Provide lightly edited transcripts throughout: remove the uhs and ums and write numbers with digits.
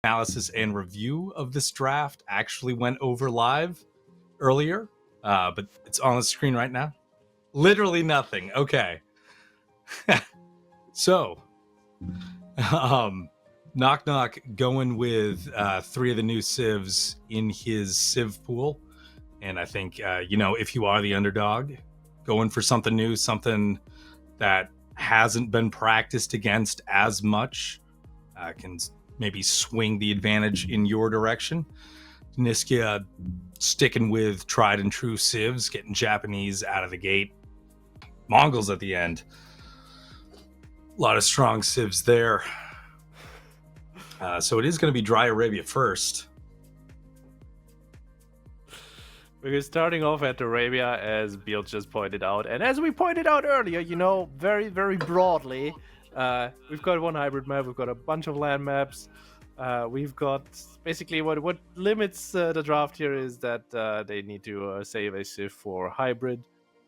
analysis and review of this draft actually went over live earlier, but it's on the screen right now. Literally nothing. Okay. So, KnockKnock going with 3 of the new civs in his civ pool. And I think, if you are the underdog, going for something new, something that hasn't been practiced against as much, can maybe swing the advantage in your direction. Deniskya sticking with tried and true civs, getting Japanese out of the gate, Mongols at the end. A lot of strong civs there. So it is going to be Dry Arabia first. We're starting off at Arabia, as Beal just pointed out. And as we pointed out earlier, very, very broadly, we've got one hybrid map, we've got a bunch of land maps. We've got basically what limits the draft here is that they need to save a civ for hybrid.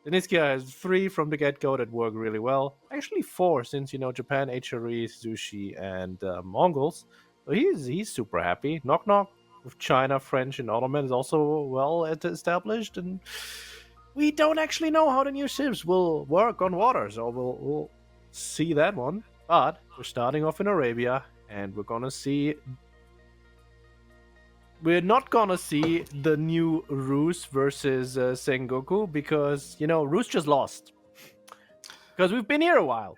Deniskya has 3 from the get-go that work really well. Actually 4, since Japan, HRE, Sushi, and Mongols. So he's super happy. KnockKnock with China, French, and Ottoman is also well established, and we don't actually know how the new civs will work on water, so we'll see that one. But we're starting off in Arabia, and we're not gonna see the new Rus versus Sengoku, because Rus just lost because we've been here a while.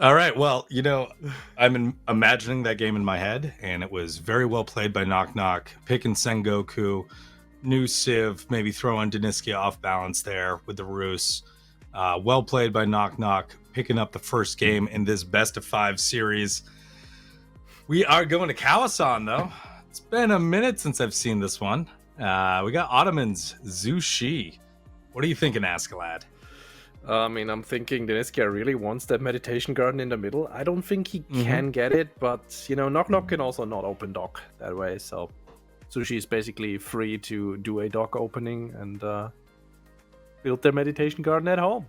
All right, well, I'm imagining that game in my head, and it was very well played by KnockKnock, picking Sengoku, new civ, maybe throwing Deniskya off balance there with the Rus. Well played by KnockKnock, picking up the first game in this best of 5 series. We are going to Kawasan, though. It's been a minute since I've seen this one. We got Ottomans, Zushi. What are you thinking, Askeladd? I'm thinking Deniskya really wants that meditation garden in the middle. I don't think he can get it, but KnockKnock can also not open dock that way. So Sushi is basically free to do a dock opening and build their meditation garden at home.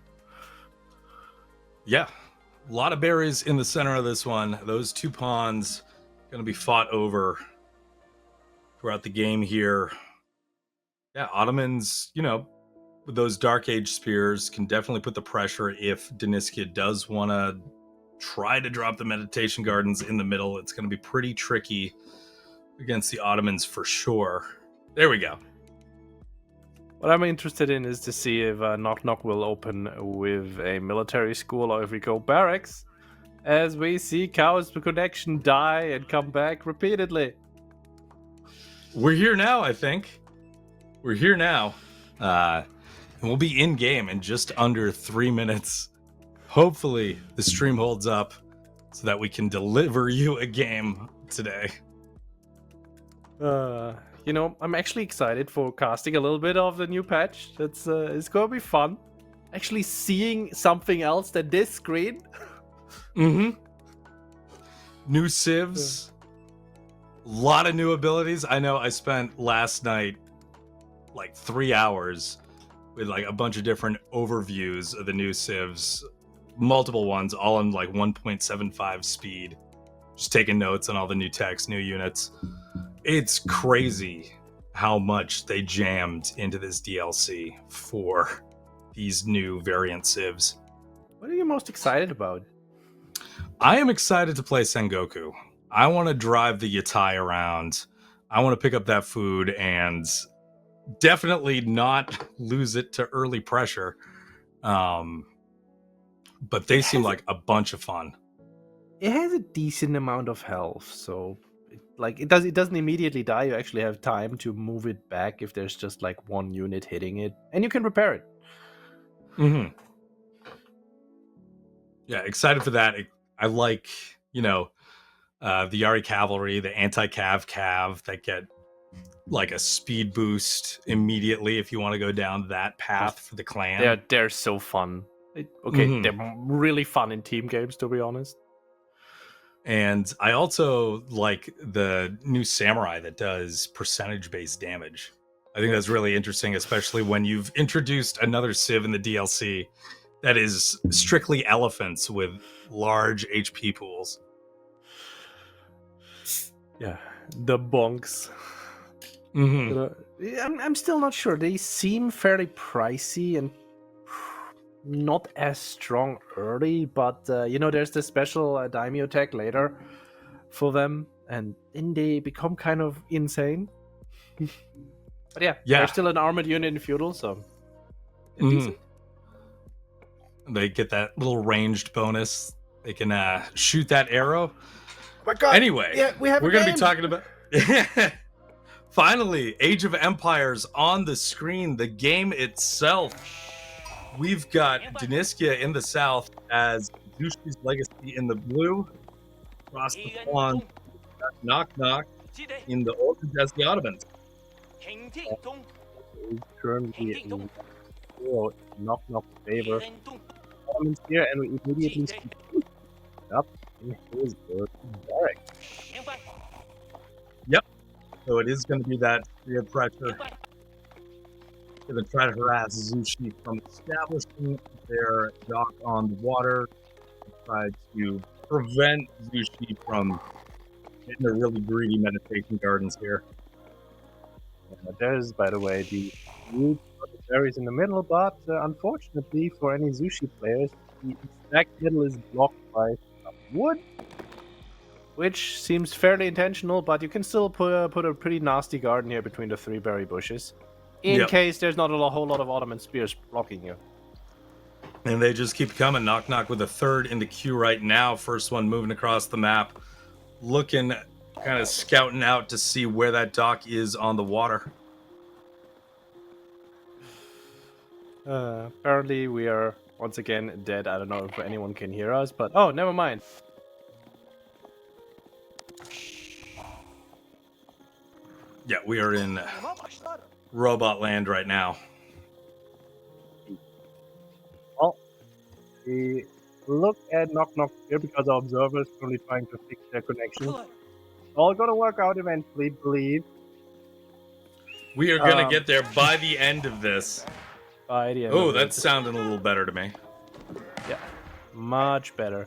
Yeah, a lot of berries in the center of this one. Those 2 pawns going to be fought over throughout the game here. Yeah, Ottomans, with those Dark Age spears can definitely put the pressure if Deniskya does want to try to drop the meditation gardens in the middle. It's going to be pretty tricky against the Ottomans for sure. There we go. What I'm interested in is to see if KnockKnock will open with a military school or if we go barracks, as we see Chaos Connection die and come back repeatedly. We're here now, I think. We're here now. And we'll be in game in just under 3 minutes. Hopefully the stream holds up so that we can deliver you a game today. I'm actually excited for casting a little bit of the new patch. It's gonna be fun. Actually seeing something else than this screen. New civs. A lot of new abilities. I know I spent last night like 3 hours with like a bunch of different overviews of the new civs, multiple ones, all in like 1.75 speed. Just taking notes on all the new techs, new units. It's crazy how much they jammed into this DLC for these new variant civs. What are you most excited about? I am excited to play Sengoku. I want to drive the Yatai around. I want to pick up that food and definitely not lose it to early pressure. But they seem like a bunch of fun. It has a decent amount of health, so it doesn't immediately die. You actually have time to move it back if there's just like one unit hitting it, and you can repair it. Yeah, excited for that. I like, the Yari cavalry, the anti-cav that get like a speed boost immediately if you want to go down that path for the clan. They're so fun. They're really fun in team games, to be honest. And I also like the new samurai that does percentage-based damage. I think that's really interesting, especially when you've introduced another civ in the DLC that is strictly elephants with large HP pools. Yeah, the bonks. I'm still not sure. They seem fairly pricey and not as strong early, but there's the special daimyo tech later for them, and then they become kind of insane. But yeah, they're still an armored unit in feudal, so decent. They get that little ranged bonus. They can shoot that arrow. My God. Anyway, yeah, we're going to be talking about. Finally, Age of Empires on the screen, the game itself. We've got Deniskya in the south as Zushi's Legacy in the blue. Across the pond, KnockKnock in the orange as the Ottomans. Currently in KnockKnock favor. Ottomans here, and we immediately see up in his barrack. Yep. So it is going to be that peer pressure. Going to try to harass Zushi from establishing their dock on the water. Try to prevent Zushi from getting the really greedy meditation gardens here. There's, by the way, the root of the berries in the middle, but unfortunately for any Zushi players, the exact middle is blocked by some wood, which seems fairly intentional, but you can still put a pretty nasty garden here between the 3 berry bushes, in case there's not a whole lot of Ottoman spears blocking you. And they just keep coming. KnockKnock with a third in the queue right now. First one moving across the map, looking, kind of scouting out to see where that dock is on the water. Apparently we are once again dead. I don't know if anyone can hear us, but oh, never mind. Yeah, we are in robot land right now. Well, we look at KnockKnock here because our observers are only trying to fix their connection. All gonna work out eventually, believe. We are gonna get there by the end of this. By the end. Oh, that's sounding a little better to me. Yeah, much better.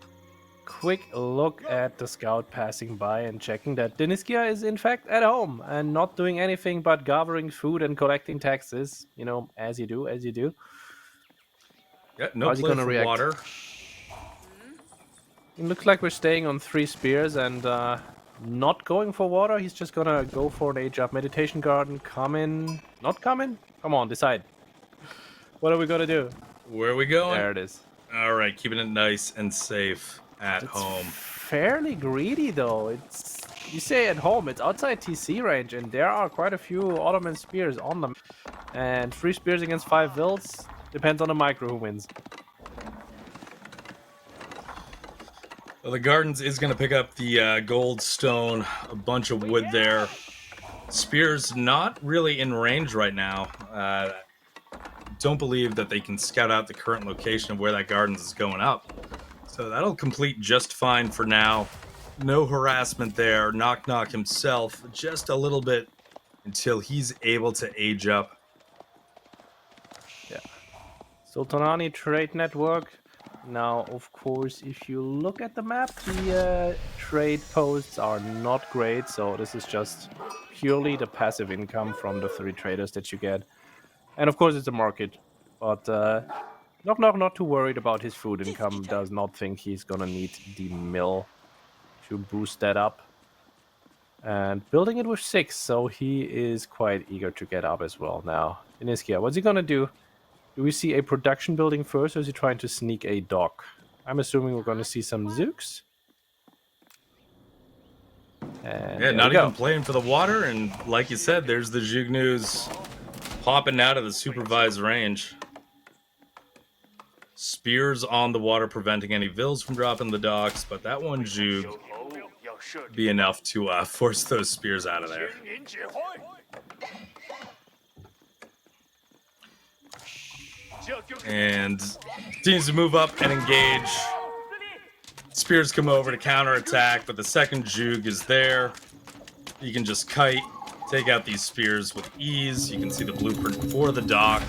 Quick look at the scout passing by and checking that Deniskya is in fact at home and not doing anything but gathering food and collecting taxes. You know, as you do. Yeah, no play for react? Water. It looks like we're staying on 3 spears and not going for water. He's just gonna go for an age up meditation garden. Coming, not coming? Come on, decide. What are we gonna do? Where are we going? There it is. All right, keeping it nice and safe at home. Fairly greedy though. It's, you say at home, it's outside TC range, and there are quite a few Ottoman spears on them. And 3 spears against 5 vills depends on the micro who wins. Well, the Gardens is going to pick up the gold stone, a bunch of wood there. Spears not really in range right now. Don't believe that they can scout out the current location of where that Gardens is going up. So that'll complete just fine for now. No harassment there. KnockKnock himself, just a little bit until he's able to age up. Yeah. Sultanani Trade Network. Now, of course, if you look at the map, the trade posts are not great. So this is just purely the passive income from the 3 traders that you get. And of course, it's a market. But KnockKnock not too worried about his food income. Does not think he's gonna need the mill to boost that up. And building it with 6, so he is quite eager to get up as well now. Deniskya, what's he gonna do? Do we see a production building first, or is he trying to sneak a dock? I'm assuming we're gonna see some Zooks. And yeah, not even playing for the water, and like you said, there's the Jugnus popping out of the supervised range. Spears on the water preventing any vills from dropping the docks, but that one Jug be enough to force those spears out of there. And continues to move up and engage. Spears come over to counterattack, but the second Jug is there. You can just kite, take out these spears with ease. You can see the blueprint for the dock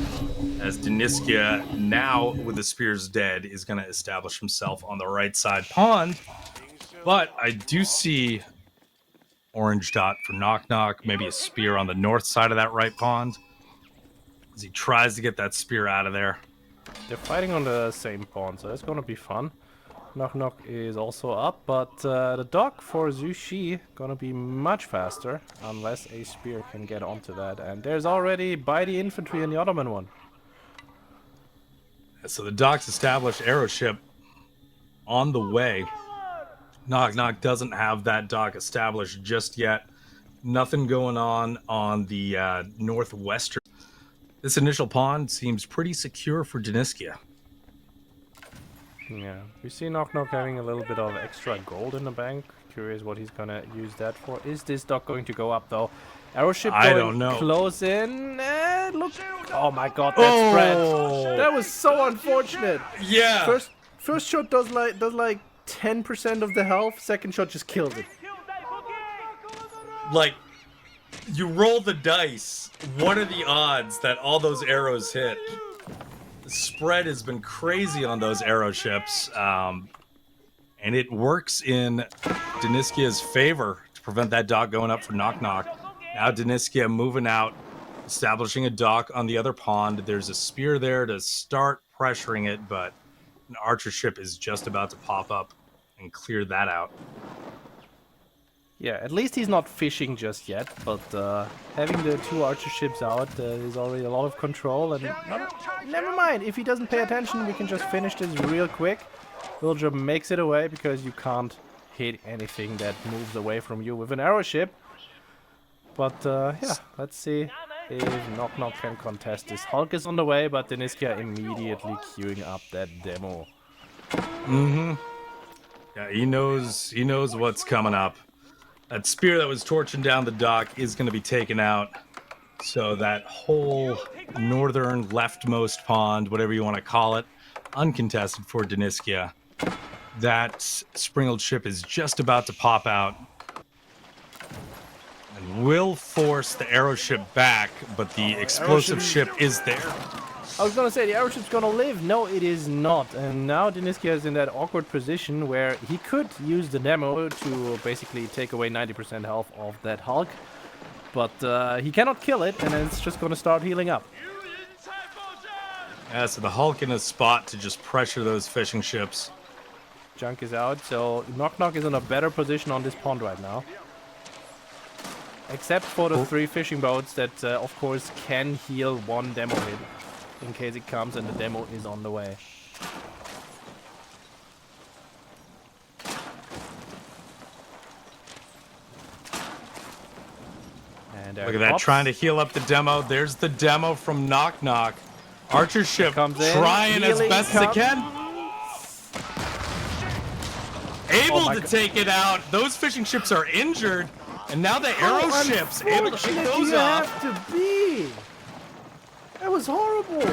as Deniskya, now with the spears dead, is going to establish himself on the right side pond. But I do see orange dot for KnockKnock, maybe a spear on the north side of that right pond as he tries to get that spear out of there. They're fighting on the same pawn, so that's gonna be fun. KnockKnock is also up, but the dock for Zushi gonna be much faster unless a spear can get onto that. And there's already by the infantry in the Ottoman one. So the dock's established, arrow ship on the way. KnockKnock doesn't have that dock established just yet. Nothing going on the northwestern. This initial pawn seems pretty secure for Deniskya. Yeah, we see KnockKnock having a little bit of extra gold in the bank. Curious what he's gonna use that for. Is this dock going to go up though? Aeroship going I don't know. Close in. Look! Oh my God, that spread. That was so unfortunate. Yeah. First shot does like 10% of the health. Second shot just kills it. Like, you roll the dice. What are the odds that all those arrows hit? The spread has been crazy on those arrow ships, and it works in Deniskya's favor to prevent that dock going up for KnockKnock. Now Deniskya moving out, establishing a dock on the other pond. There's a spear there to start pressuring it, but an archer ship is just about to pop up and clear that out. Yeah, at least he's not fishing just yet, but having the two archer ships out is already a lot of control, and never mind, if he doesn't pay attention, we can just finish this real quick. Villager makes it away because you can't hit anything that moves away from you with an arrow ship. But yeah, let's see if KnockKnock can contest this. Hulk is on the way, but Deniskya immediately queuing up that demo. Yeah, he knows what's coming up. That spear that was torching down the dock is going to be taken out. So that whole northern leftmost pond, whatever you want to call it, uncontested for Deniskya. That springled ship is just about to pop out and will force the arrow ship back, but the explosive ship is there. I was gonna say the aeroship's gonna live. No, it is not. And now Deniskya is in that awkward position where he could use the demo to basically take away 90% health of that Hulk, but he cannot kill it, and then it's just gonna start healing up. Yeah, so the Hulk in a spot to just pressure those fishing ships. Junk is out, so KnockKnock is in a better position on this pond right now. Except for the 3 fishing boats that, of course, can heal 1 demo hit in case it comes and the demo is on the way. And look at that, trying to heal up the demo. There's the demo from KnockKnock. Archer ship comes in, trying as best as it can. Able to take it out. Those fishing ships are injured. And now the arrow ships able to pick those off. Have to be. That was horrible.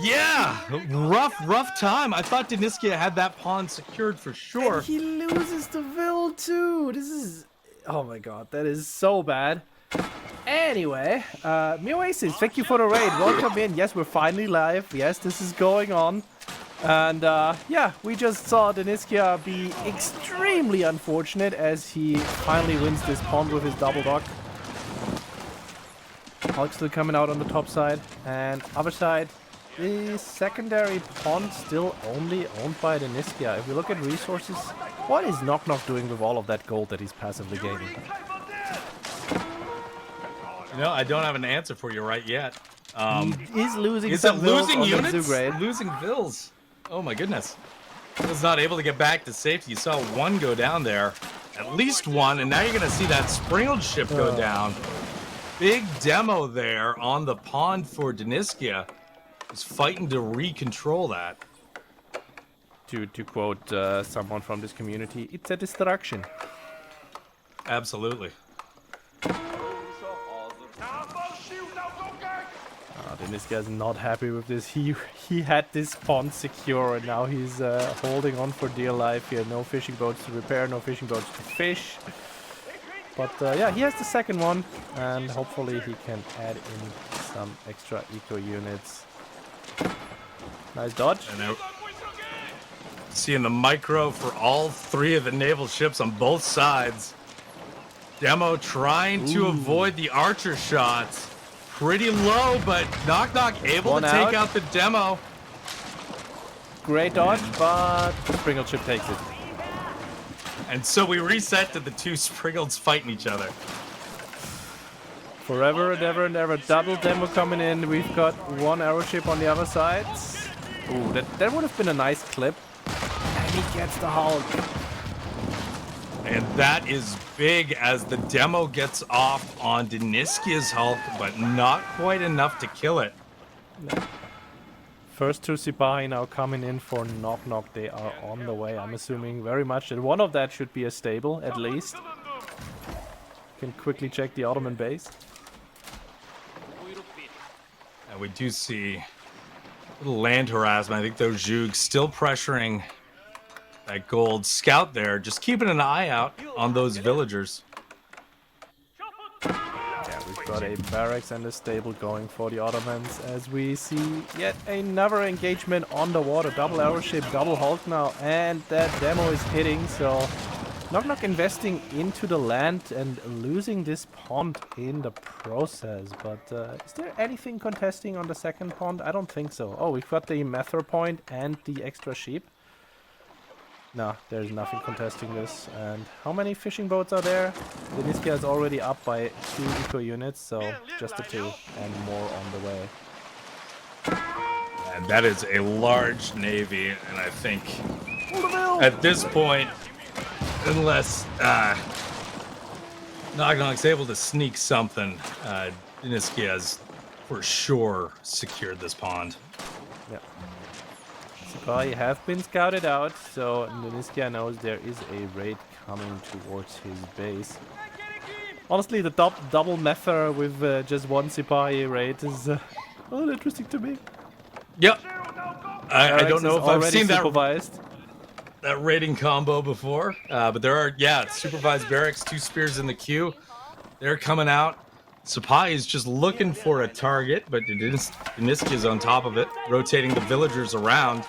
Yeah, rough time. I thought Deniskya had that pawn secured for sure. And he loses the Vil too. This is, oh my God, that is so bad. Anyway, Oasis, thank you for the raid. Welcome in. Yes, we're finally live. Yes, this is going on. And yeah, we just saw Deniskya be extremely unfortunate as he finally wins this pond with his double dock. Hulk still coming out on the top side, and other side, the secondary pond still only owned by Deniskya. If we look at resources, what is KnockKnock doing with all of that gold that he's passively gaining? You know, I don't have an answer for you right yet. He is losing is some it losing Vils units? Losing Vils. Oh my goodness. Vils not able to get back to safety. You saw 1 go down there. At least 1, and now you're going to see that springled ship go down. Big demo there on the pond for Deniskya. He's fighting to recontrol that. To quote someone from this community, it's a distraction. Absolutely. Deniskya is not happy with this. He had this pond secure, and now he's holding on for dear life here. No fishing boats to repair, no fishing boats to fish. But yeah, he has the second one, and hopefully he can add in some extra eco units. Nice dodge. And seeing the micro for all 3 of the naval ships on both sides. Demo trying to avoid the archer shots. Pretty low, but KnockKnock able to take out the Demo. Great dodge, but the Springle Chip takes it. And so we reset to the two Spriggles fighting each other. Forever and ever and ever. Double Demo coming in. We've got one arrow ship on the other side. Ooh, that would have been a nice clip. And he gets the Hulk. And that is big as the Demo gets off on Deniskya's Hulk, but not quite enough to kill it. No. First two Sipahi now coming in for KnockKnock. They are on the way. I'm assuming very much that one of that should be a stable, at least. Can quickly check the Ottoman base. And we do see a little land harassment. I think those Zhugs still pressuring that gold scout there, just keeping an eye out on those villagers. Yeah, we've got a barracks and a stable going for the Ottomans as we see yet another engagement on the water. Double arrow ship, double Hulk now, and that Demo is hitting, so KnockKnock investing into the land and losing this pond in the process. But is there anything contesting on the second pond? I don't think so. Oh, we've got the Mether point and the extra sheep. No, there's nothing contesting this. And how many fishing boats are there? Deniskya is already up by 2 eco units, so just the 2 and more on the way. And that is a large navy, and I think at this point, unless KnockKnock's able to sneak something, Deniskya has for sure secured this pond. Yeah. Sipahi have been scouted out, so Deniskya knows there is a raid coming towards his base. Honestly, the double Mether with just one Sipahi raid is a little interesting to me. Yep. I don't know if I've seen supervised. that raiding combo before, but there are, supervised barracks, 2 spears in the queue. They're coming out. Sipahi is just looking for a target, but Deniskya's on top of it, rotating the villagers around.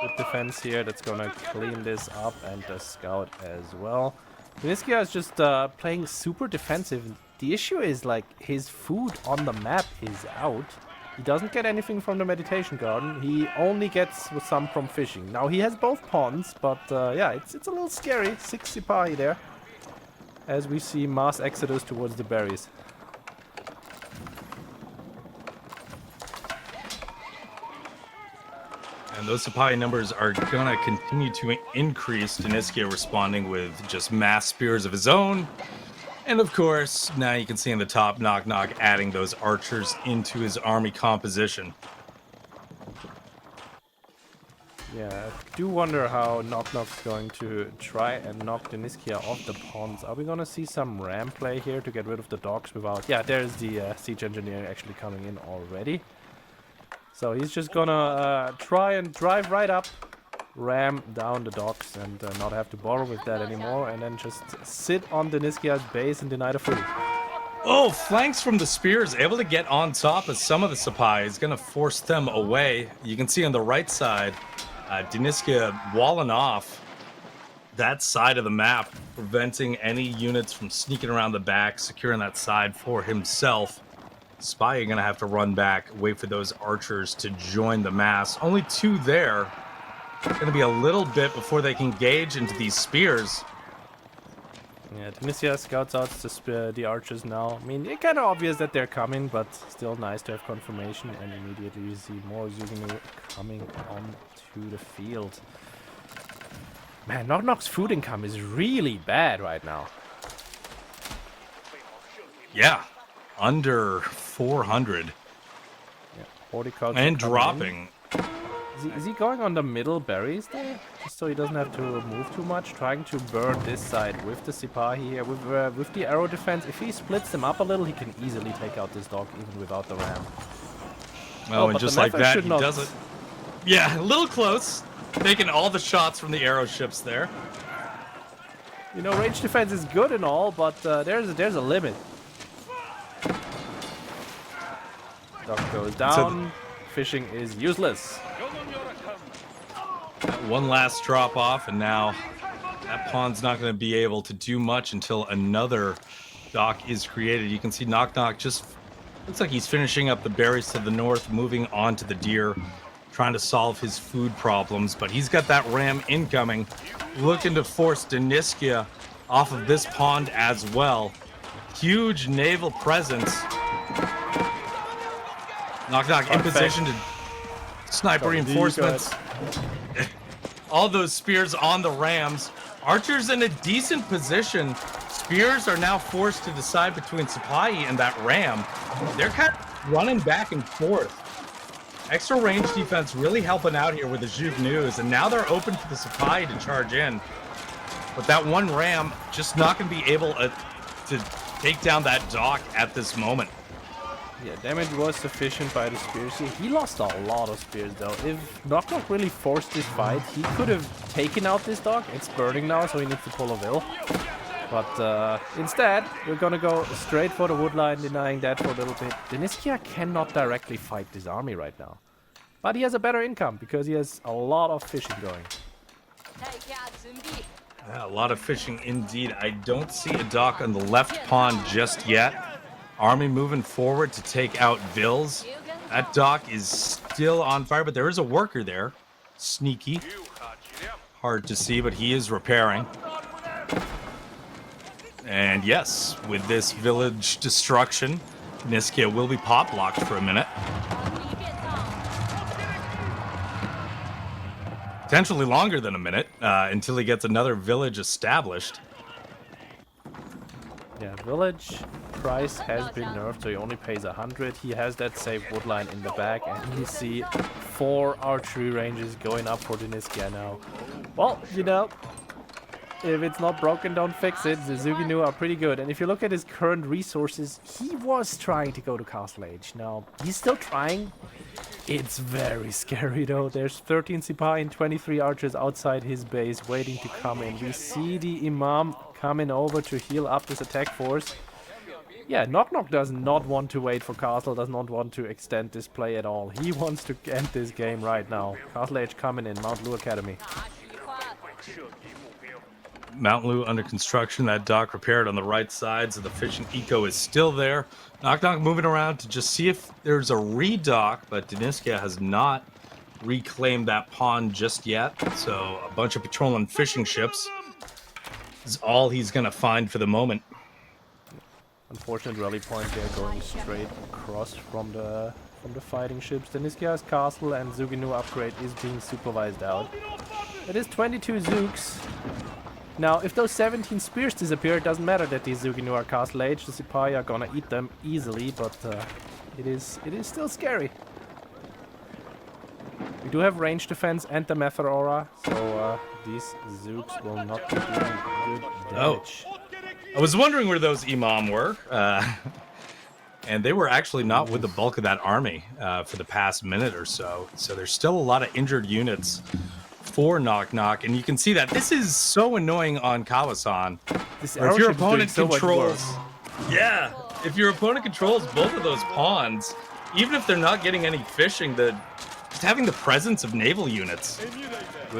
Good defense here that's gonna clean this up, and the scout as well. Deniskya is just playing super defensive. The issue is, like, his food on the map is out. He doesn't get anything from the meditation garden. He only gets some from fishing. Now he has both ponds, but yeah, it's a little scary. 6 Sipahi there, as we see mass exodus towards the berries. And those Sipahi numbers are gonna continue to increase. Deniskya responding with just mass spears of his own. And of course, now you can see in the top, KnockKnock adding those archers into his army composition. Yeah, I do wonder how KnockKnock's going to try and knock Deniskya off the ponds. Are we gonna see some ram play here to get rid of the dogs without... Yeah, there's the siege engineer actually coming in already. So he's just gonna try and drive right up, ram down the docks, and not have to bother with that anymore, and then just sit on Deniskya's base and deny the food. Oh, flanks from the spears, able to get on top of some of the Sipahi, is going to force them away. You can see on the right side, Deniskya walling off that side of the map, preventing any units from sneaking around the back, securing that side for himself. Sipahi are going to have to run back, wait for those archers to join the mass. Only 2 there. Going to be a little bit before they can engage into these spears. Yeah, Deniskya scouts out the archers now. I mean, it's kind of obvious that they're coming, but still nice to have confirmation. And immediately you see more Zuginu coming onto the field. Man, KnockKnock's food income is really bad right now. Yeah, under 400. Yeah, horticulture and dropping. Is he going on the middle berries there? Just so he doesn't have to move too much? Trying to burn this side with the Sipahi here. With the arrow defense, if he splits them up a little, he can easily take out this dog even without the ram. Oh, and just like that, he does it. Yeah, a little close. Taking all the shots from the arrow ships there. You know, range defense is good and all, but there's a limit. Dog goes down. Fishing is useless. One last drop off, and now That pawn's not going to be able to do much until another dock is created. You can see KnockKnock just looks like he's finishing up the berries to the north, moving on to the deer, trying to solve his food problems. But he's got that ram incoming, looking to force Deniskya off of this pond as well. Huge naval presence. KnockKnock in position to sniper reinforcements. All those spears on the rams. Archers in a decent position. Spears are now forced to decide between Sipahi and that ram. They're kind of running back and forth. Extra range defense really helping out here with the Zhug News, and now they're open for the Sipahi to charge in. But that one ram just not going to be able to take down that dock at this moment. Yeah, damage was sufficient by the spears here. He lost a lot of spears though. If KnockKnock really forced this fight, he could have taken out this dog. It's burning now, so he needs to pull a will. But instead, we're gonna go straight for the woodline, denying that for a little bit. Deniskya cannot directly fight this army right now. But he has a better income, because he has a lot of fishing going. Yeah, a lot of fishing indeed. I don't see a dock on the left pond just yet. Army moving forward to take out Vils. That dock is still on fire, but there is a worker there. Sneaky. Hard to see, but he is repairing. And yes, with this village destruction, Deniskya will be pop blocked for a minute. Potentially longer than a minute, until he gets another village established. Yeah, village price has been nerfed, so he only pays 100. He has that safe woodline in the back, and you see 4 archery ranges going up for Deniskya now. Well, you know, if it's not broken, don't fix it. The Zuginu are pretty good, and if you look at his current resources, he was trying to go to Castle Age. Now, he's still trying. It's very scary though. There's 13 Sipahi and 23 archers outside his base waiting to come in. We see the Imam coming over to heal up this attack force. Yeah, KnockKnock does not want to wait for Castle, does not want to extend this play at all. He wants to end this game right now. Castle Age coming in, Mount Lu Academy. Mount Lu under construction, that dock repaired on the right side, so the fishing eco is still there. KnockKnock moving around to just see if there's a redock, but Deniskya has not reclaimed that pond just yet. So a bunch of patrolling fishing ships is all he's going to find for the moment. Unfortunate rally point there, going straight across from the fighting ships. Deniskya's castle and Zuginu upgrade is being supervised out. It is 22 Zugs. Now, if those 17 spears disappear, it doesn't matter that these Zuginu are Castle Age. The Sipahi are gonna eat them easily, but it is still scary. We do have range defense and the Mether Aura, so these Zugs will not be doing good damage. Oh, I was wondering where those Imam were, and they were actually not with the bulk of that army for the past minute or so. So there's still a lot of injured units for KnockKnock, and you can see that this is so annoying on Kawasan. This If your opponent so controls, yeah, if your opponent controls both of those pawns, even if they're not getting any fishing, just having the presence of naval units,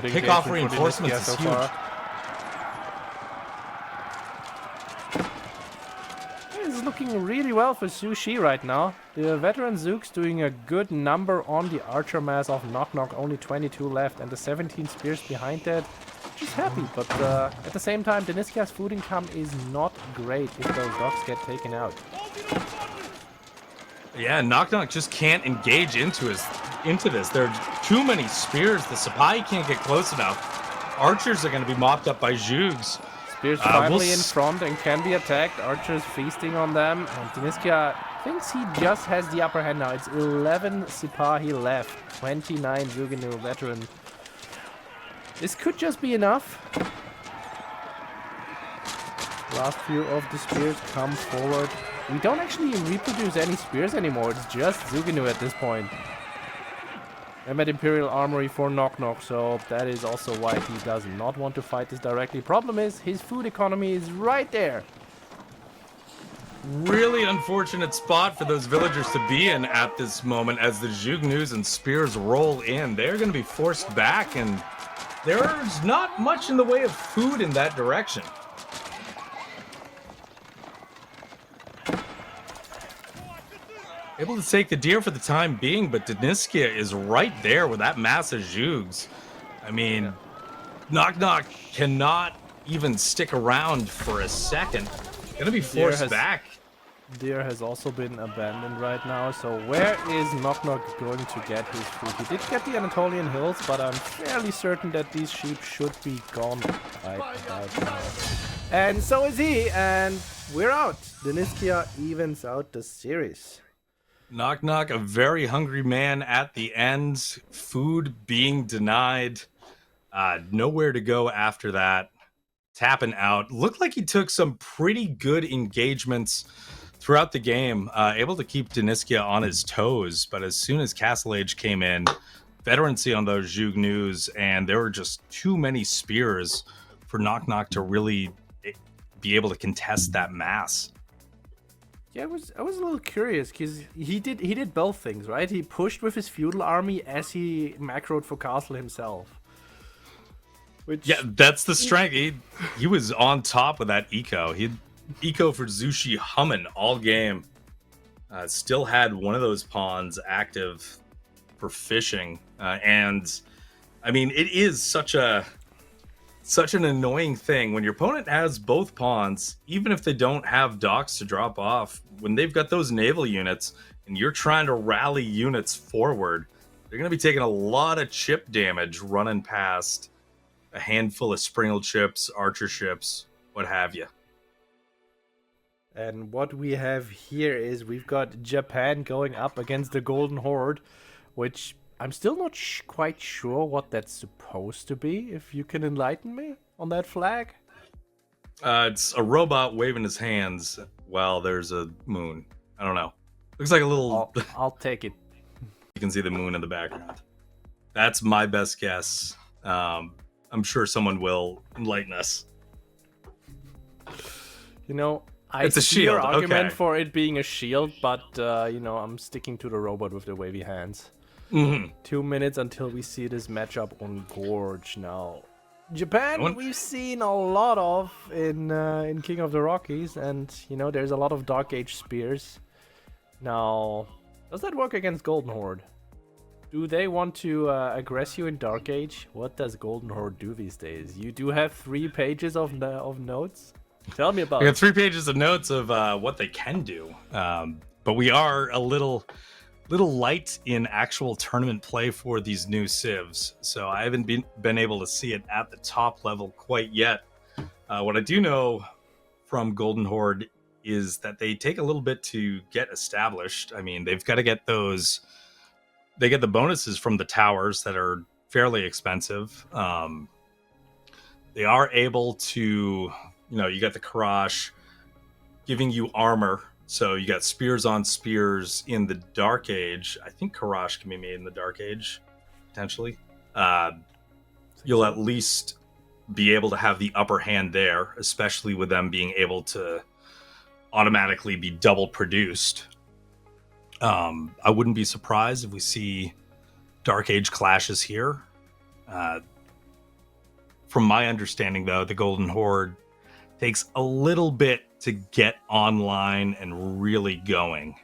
pick off reinforcements is huge. It's looking really well for Sushi right now. The veteran Zooks doing a good number on the archer mass of KnockKnock, only 22 left, and the 17 spears behind that. Just happy, but at the same time, Deniskya's food income is not great if those dogs get taken out. Yeah, KnockKnock just can't engage into this. There are too many spears. The Sipahi can't get close enough. Archers are going to be mopped up by Zhugs. Spears finally in front and can be attacked. Archers feasting on them. And Deniskya thinks he just has the upper hand now. It's 11 Sipahi left. 29 Zuginu veteran. This could just be enough. Last few of the spears come forward. We don't actually reproduce any spears anymore. It's just Zuginu at this point. I'm at Imperial Armory for KnockKnock, so that is also why he does not want to fight this directly. Problem is, his food economy is right there. Really unfortunate spot for those villagers to be in at this moment as the Zhugnus and spears roll in. They're going to be forced back, and there's not much in the way of food in that direction. Able to take the deer for the time being, but Deniskya is right there with that mass of Zhugs. I mean, KnockKnock cannot even stick around for a second. Gonna be forced back. Deer has also been abandoned right now, so where is KnockKnock going to get his food? He did get the Anatolian Hills, but I'm fairly certain that these sheep should be gone right about now. And so is he, and we're out. Deniskya evens out the series. KnockKnock, a very hungry man at the end. Food being denied. Nowhere to go after that. Tapping out. Looked like he took some pretty good engagements throughout the game. Able to keep Deniskya on his toes. But as soon as Castle Age came in, veterancy on those Zhug News, and there were just too many spears for KnockKnock to really be able to contest that mass. Yeah, I was a little curious because he did both things, right? He pushed with his feudal army as he macroed for castle himself. Which, yeah, that's the strength. He was on top of that eco. He eco for Zushi humming all game. Still had one of those pawns active for fishing, and I mean it is such an annoying thing when your opponent has both pawns, even if they don't have docks to drop off. When they've got those naval units and you're trying to rally units forward, they're going to be taking a lot of chip damage running past a handful of Springle ships, archer ships, what have you. And what we have here is we've got Japan going up against the Golden Horde, which I'm still not quite sure what that's supposed to be. If you can enlighten me on that flag. It's a robot waving his hands while there's a moon. I don't know. Looks like a little... I'll take it. You can see the moon in the background. That's my best guess. I'm sure someone will enlighten us. You know, it's a see shield. your argument Okay. for it being a shield, but you know, I'm sticking to the robot with the wavy hands. Mm-hmm. 2 minutes until we see this matchup on Gorge now. Japan, we've seen a lot of in King of the Rockies, and you know, there's a lot of Dark Age spears. Now, does that work against Golden Horde? Do they want to aggress you in Dark Age? What does Golden Horde do these days? You do have 3 pages of notes? Tell me about it. We got 3 pages of notes of what they can do. But we are a little light in actual tournament play for these new civs. So I haven't been able to see it at the top level quite yet. What I do know from Golden Horde is that they take a little bit to get established. I mean, they've got to get those... They get the bonuses from the towers that are fairly expensive. They are able to, you know, you got the Karash giving you armor. So you got spears on spears in the Dark Age. I think Karash can be made in the Dark Age, potentially. You'll at least be able to have the upper hand there, especially with them being able to automatically be double produced. I wouldn't be surprised if we see Dark Age clashes here. From my understanding, though, the Golden Horde takes a little bit to get online and really going.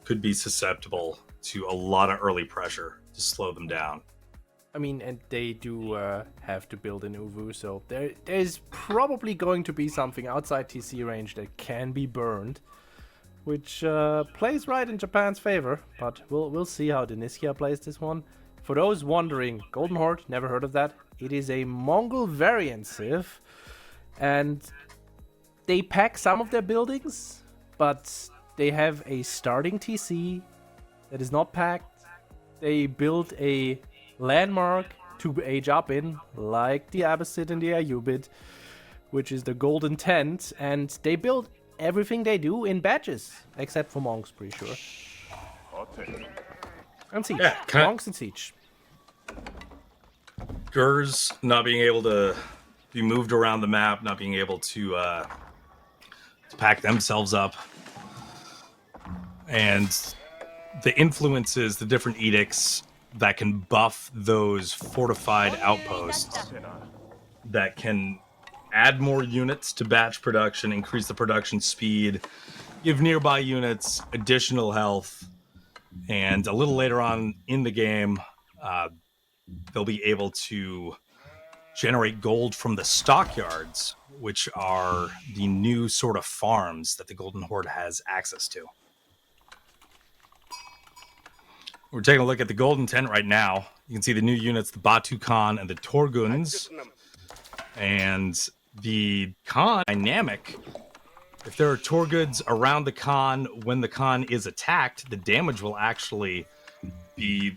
Could be susceptible to a lot of early pressure to slow them down. I mean, and they do have to build an Uvu, so there's probably going to be something outside TC range that can be burned, which plays right in Japan's favor, but we'll see how Deniskya plays this one. For those wondering, Golden Horde, never heard of that. It is a Mongol variant civ, and they pack some of their buildings, but they have a starting TC that is not packed. They build a landmark to age up in, like the Abbasid and the Ayyubid, which is the Golden Tent, and they build everything they do in batches, except for monks, pretty sure. And siege. Yeah, Monks and siege. Gurs not being able to be moved around the map, not being able to pack themselves up. And the influences, the different edicts that can buff those fortified outposts, that can add more units to batch production, increase the production speed, give nearby units additional health, and a little later on in the game, they'll be able to generate gold from the stockyards, which are the new sort of farms that the Golden Horde has access to. We're taking a look at the Golden Tent right now. You can see the new units, the Batu Khan and the Torguns. And the Khan dynamic. If there are Torguns around the Khan when the Khan is attacked, the damage will actually be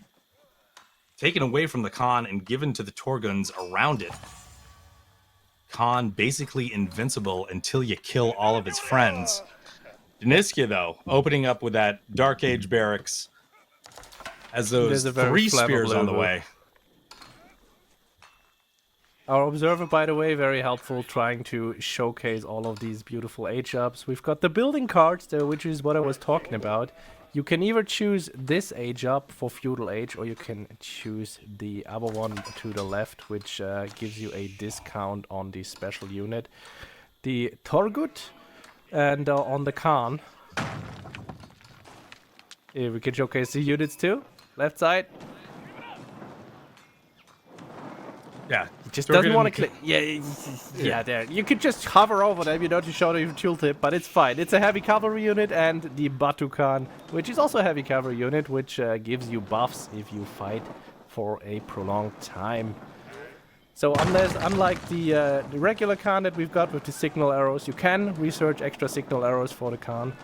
taken away from the Khan and given to the Torguns around it. Khan basically invincible until you kill all of his friends. Deniskya, though, opening up with that Dark Age barracks, has those 3 spears on the way. Our observer, by the way, very helpful, trying to showcase all of these beautiful age-ups. We've got the building cards, though, which is what I was talking about. You can either choose this age-up for feudal age, or you can choose the other one to the left, which gives you a discount on the special unit. The Torgut, and on the Khan. Here we can showcase the units too. Left side. Yeah. It just doesn't want to click. Yeah, there. You could just hover over them, you know, to show the tooltip, but it's fine. It's a heavy cavalry unit, and the Batu Khan, which is also a heavy cavalry unit, which gives you buffs if you fight for a prolonged time. So unlike the regular Khan that we've got with the signal arrows, you can research extra signal arrows for the Khan,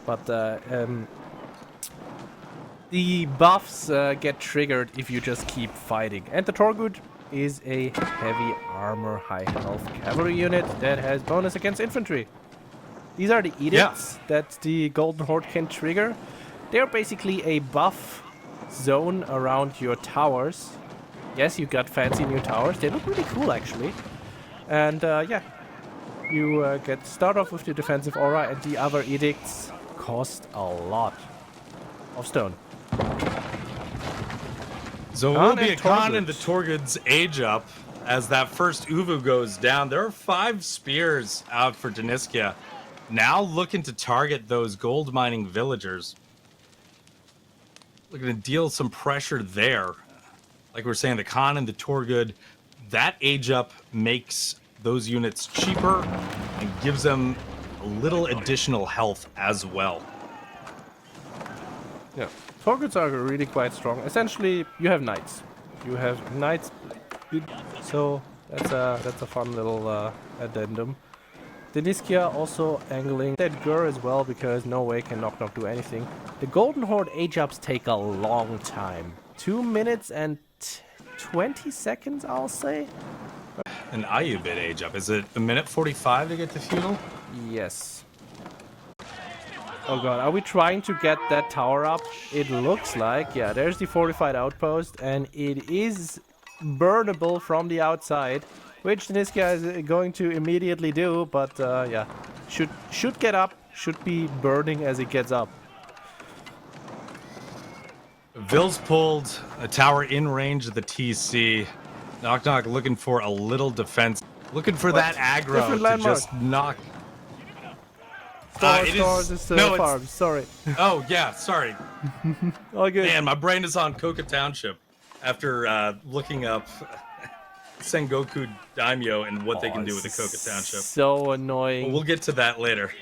but the buffs get triggered if you just keep fighting. And the Torgut is a heavy armor, high health cavalry unit that has bonus against infantry. These are the edicts that the Golden Horde can trigger. They're basically a buff zone around your towers. Yes, you got fancy new towers. They look really cool, actually. And yeah, you start off with the defensive aura, and the other edicts cost a lot of stone. So it will be a Khan and the Torguds age up as that first Uvu goes down. There are 5 spears out for Deniskya. Now looking to target those gold mining villagers. Looking to deal some pressure there. Like we were saying, the Khan and the Torgud, that age up makes those units cheaper and gives them a little additional health as well. Yeah. Torguds are really quite strong. Essentially, you have knights. You have knights, so that's a fun little addendum. Deniskya also angling that Gur as well, because no way can KnockKnock do anything. The Golden Horde age-ups take a long time. 2 minutes and 20 seconds, I'll say. An Ayubid age up. Is it 1:45 to get to feudal? Yes. Oh god, are we trying to get that tower up? It looks like, yeah, there's the fortified outpost, and it is burnable from the outside, which Deniskya is going to immediately do, but yeah, should get up, should be burning as it gets up. Vils pulled a tower in range of the TC. KnockKnock looking for a little defense, looking for that aggro to just knock. Farms, sorry. Oh, yeah, sorry. All good. Man, my brain is on Koka Township after looking up Sengoku Daimyo and what they can do with the Koka Township. So annoying. We'll get to that later.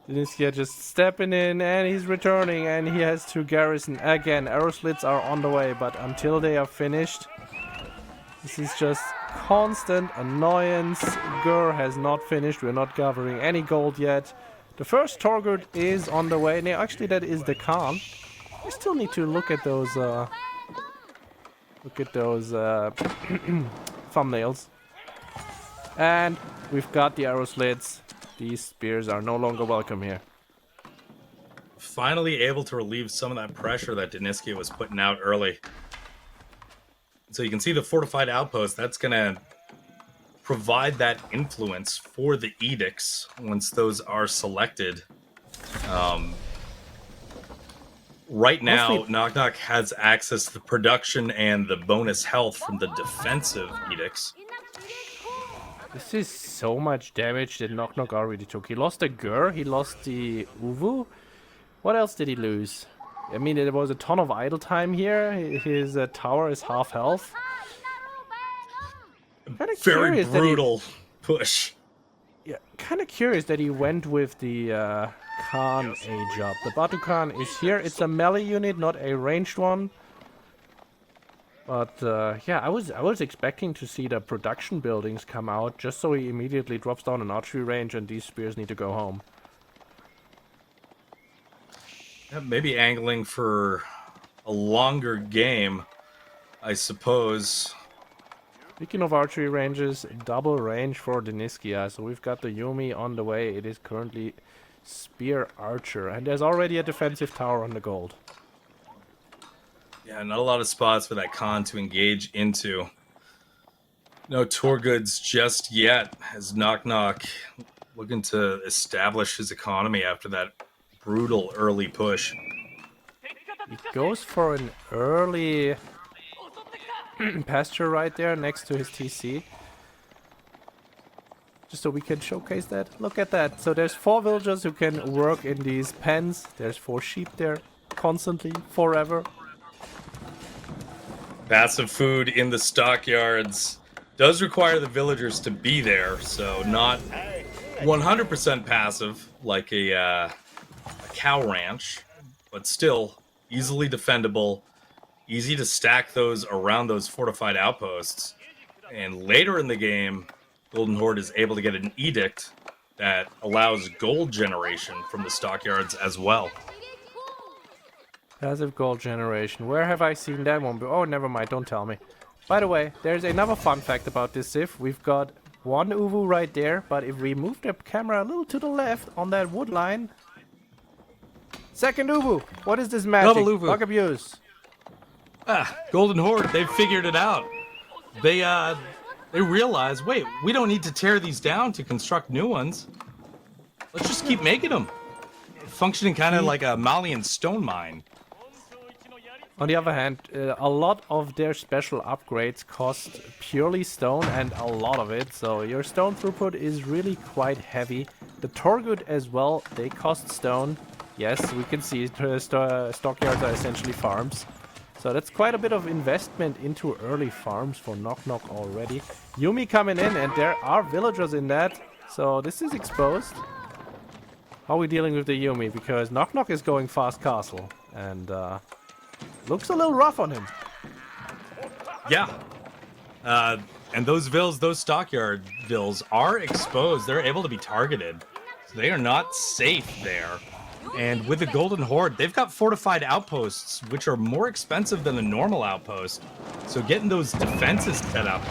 Deniskya just stepping in, and he's returning, and he has to garrison again. Arrow slits are on the way, but until they are finished, this is just constant annoyance. Gur has not finished. We're not gathering any gold yet. The first Torgut is on the way. Now, actually, that is the Khan. We still need to look at those thumbnails. And we've got the arrow slits. These spears are no longer welcome here. Finally able to relieve some of that pressure that Deniskya was putting out early. So you can see the fortified outpost. That's going to provide that influence for the edicts once those are selected. Right now, Mostly- KnockKnock has access to the production and the bonus health from the defensive edicts. This is so much damage that KnockKnock already took. He lost the Gur, he lost the Uvu. What else did he lose? I mean, there was a ton of idle time here. His tower is half health. Kind of Very curious brutal push. Yeah, kind of curious that he went with the Khan age up. The Batu Khan is here. It's a melee unit, not a ranged one. But yeah, I was expecting to see the production buildings come out just so he immediately drops down an archery range and these spears need to go home. Yeah, maybe angling for a longer game, I suppose. Speaking of archery ranges, double range for Deniskya. So we've got the Yumi on the way. It is currently Spear Archer. And there's already a defensive tower on the gold. Yeah, not a lot of spots for that Khan to engage into. No tour goods just yet, as KnockKnock looking to establish his economy after that brutal early push. He goes for an early pasture right there next to his TC. Just so we can showcase that. Look at that. So there's 4 villagers who can work in these pens. There's 4 sheep there constantly, forever. Passive food in the stockyards does require the villagers to be there, so not 100% passive like a cow ranch, but still easily defendable, easy to stack those around those fortified outposts. And later in the game, Golden Horde is able to get an edict that allows gold generation from the stockyards as well. Passive gold generation. Where have I seen that one? Oh, never mind. Don't tell me. By the way, there's another fun fact about this Civ. We've got one Uvu right there, but if we move the camera a little to the left on that wood line... Second Uvu! What is this magic? Double Uvu. Bug abuse. Golden Horde, they've figured it out. They realize, wait, we don't need to tear these down to construct new ones. Let's just keep making them. Functioning kind of like a Malian stone mine. On the other hand, a lot of their special upgrades cost purely stone, and a lot of it, so your stone throughput is really quite heavy. The Torgut as well, they cost stone. Yes, we can see stockyards are essentially farms. So that's quite a bit of investment into early farms for KnockKnock already. Yumi coming in, and there are villagers in that, so this is exposed. How are we dealing with the Yumi? Because KnockKnock is going fast castle, and looks a little rough on him. Yeah. And those stockyard vills are exposed. They're able to be targeted. So they are not safe there. And with the Golden Horde, they've got fortified outposts, which are more expensive than a normal outpost. So getting those defenses set up,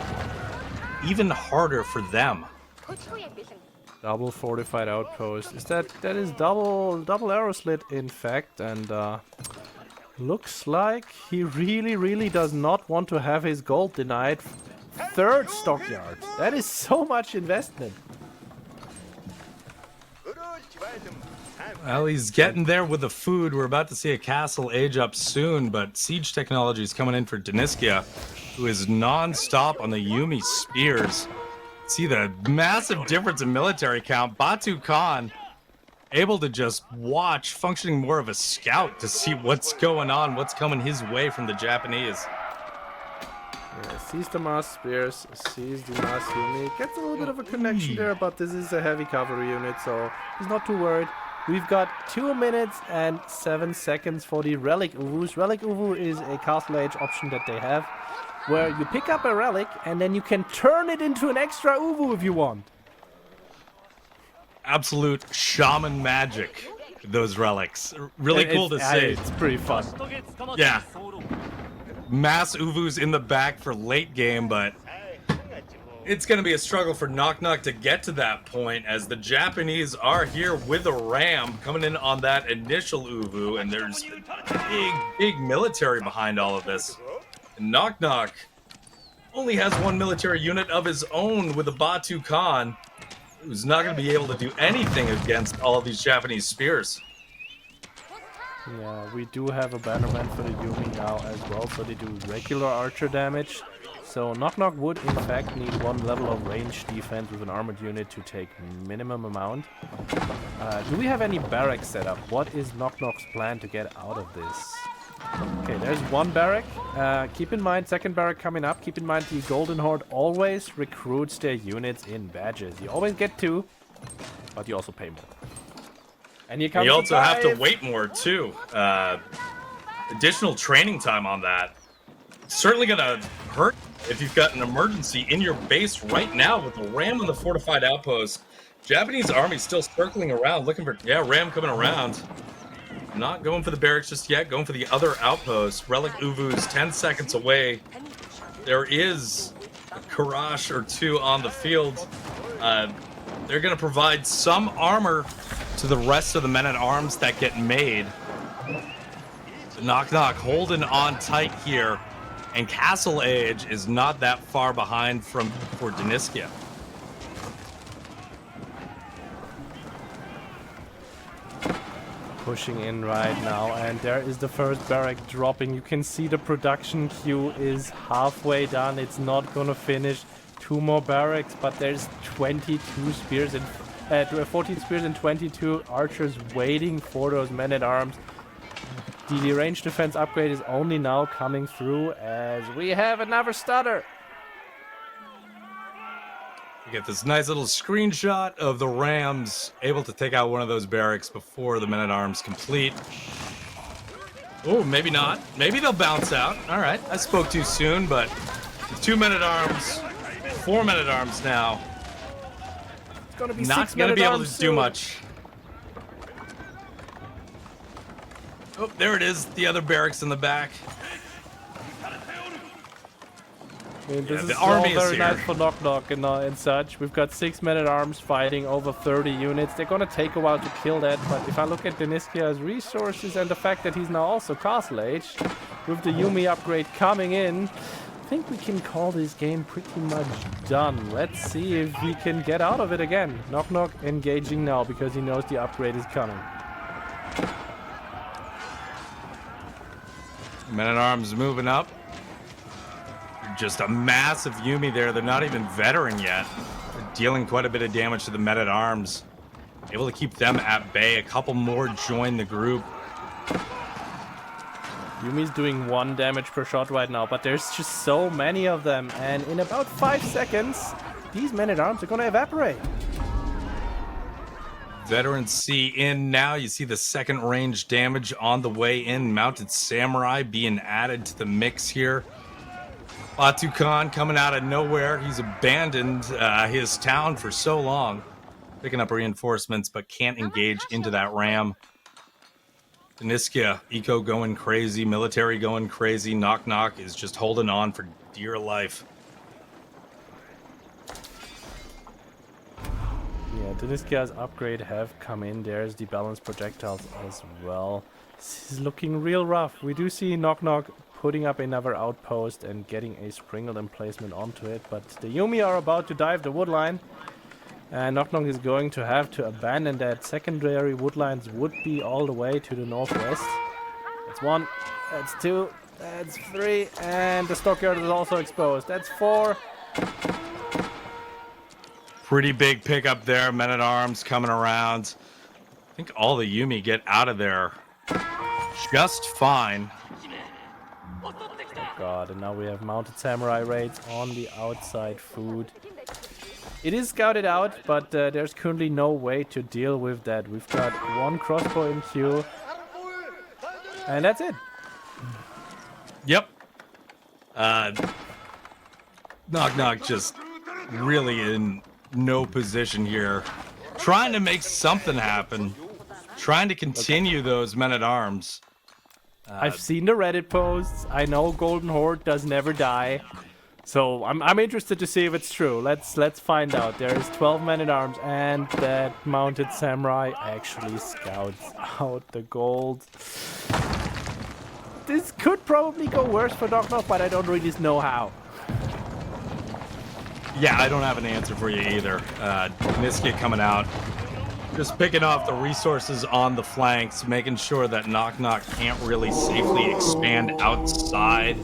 even harder for them. Double fortified outpost. That is double arrow slit, in fact, and looks like he really does not want to have his gold denied. Third stockyard. That is so much investment. Well, he's getting there with the food. We're about to see a castle age up soon, but siege technology is coming in for Deniskya, who is non-stop on the Yumi spears. See the massive difference in military count. Batu Khan able to just watch, functioning more of a scout to see what's going on, what's coming his way from the Japanese. Yeah, sees the mass spears, sees the mass Yumi. Gets a little bit of a connection there, but this is a heavy cavalry unit, so he's not too worried. We've got 2 minutes and 7 seconds for the Relic Uvus. Relic Uvu is a castle age option that they have, where you pick up a relic and then you can turn it into an extra Uvu if you want. Absolute shaman magic, those relics. Really cool to see. It's pretty fun. Yeah. Mass Uvus in the back for late game, but it's going to be a struggle for KnockKnock to get to that point, as the Japanese are here with a ram coming in on that initial Uvu, and there's big military behind all of this. And KnockKnock only has one military unit of his own with a Batu Khan, who's not going to be able to do anything against all of these Japanese spears. Yeah, we do have a bannerman for the Yumi now as well, so they do regular archer damage. So KnockKnock would in fact need one level of range defense with an armored unit to take minimum amount. Do we have any barracks set up? What is KnockKnock's plan to get out of this? Okay, there's one barrack. Keep in mind, second barrack coming up. Keep in mind the Golden Horde always recruits their units in badges. You always get 2, but you also pay more. And you also have to wait more too. Additional training time on that. Certainly gonna hurt if you've got an emergency in your base right now with the ram on the fortified outpost. Japanese army still circling around, looking for ram coming around. Not going for the barracks just yet, going for the other outpost. Relic Uvu's 10 seconds away. There is a Karash or 2 on the field. They're gonna provide some armor to the rest of the men-at-arms that get made. KnockKnock holding on tight here, and Castle Age is not that far behind for Deniskya. Pushing in right now, and there is the first barrack dropping. You can see the production queue is halfway done. It's not gonna finish. 2 more barracks, but there's 22 spears and 14 spears and 22 archers waiting for those men-at-arms. The range defense upgrade is only now coming through as we have another stutter. You get this nice little screenshot of the Rams able to take out one of those barracks before the men-at-arms complete. Oh, maybe not. Maybe they'll bounce out. All right, I spoke too soon, but 2 men-at-arms, 4 men-at-arms now. It's gonna be not going to be able to do much. Oh, there it is. The other barracks in the back. I mean, this is all very nice for KnockKnock and such. We've got 6 men-at-arms fighting over 30 units. They're gonna take a while to kill that, but if I look at Deniskya's resources and the fact that he's now also Castle Age, with the Yumi upgrade coming in, I think we can call this game pretty much done. Let's see if we can get out of it again. KnockKnock engaging now because he knows the upgrade is coming. Men-at-arms moving up. Just a massive Yumi there. They're not even veteran yet. They're dealing quite a bit of damage to the men-at-arms. Able to keep them at bay. A couple more join the group. Yumi's doing 1 damage per shot right now, but there's just so many of them. And in about 5 seconds, these men-at-arms are going to evaporate. Veteran C in now. You see the second range damage on the way in. Mounted Samurai being added to the mix here. Batu Khan coming out of nowhere. He's abandoned his town for so long. Picking up reinforcements, but can't engage into that ram. Deniskya, eco going crazy, military going crazy. KnockKnock is just holding on for dear life. Yeah, Deniskya's upgrade have come in. There's the balanced projectiles as well. This is looking real rough. We do see KnockKnock putting up another outpost and getting a sprinkled emplacement onto it, but the Yumi are about to dive the wood line, and KnockKnock is going to have to abandon that. Secondary wood lines would be all the way to the northwest. That's 1, that's 2, that's 3, and the stockyard is also exposed. That's 4. Pretty big pickup there. Men-at-arms coming around. I think all the Yumi get out of there just fine. God, and now we have mounted samurai raids on the outside food. It is scouted out, but there's currently no way to deal with that. We've got 1 crossbow in queue, and that's it. Yep. KnockKnock just really in no position here. Trying to make something happen. Trying to continue those men-at-arms. I've seen the Reddit posts. I know Golden Horde does never die. So I'm interested to see if it's true. Let's find out. There is 12 men-at-arms, and that mounted samurai actually scouts out the gold. This could probably go worse for KnockKnock, but I don't really know how. Yeah, I don't have an answer for you either. Deniskya coming out. Just picking off the resources on the flanks, making sure that KnockKnock can't really safely expand outside.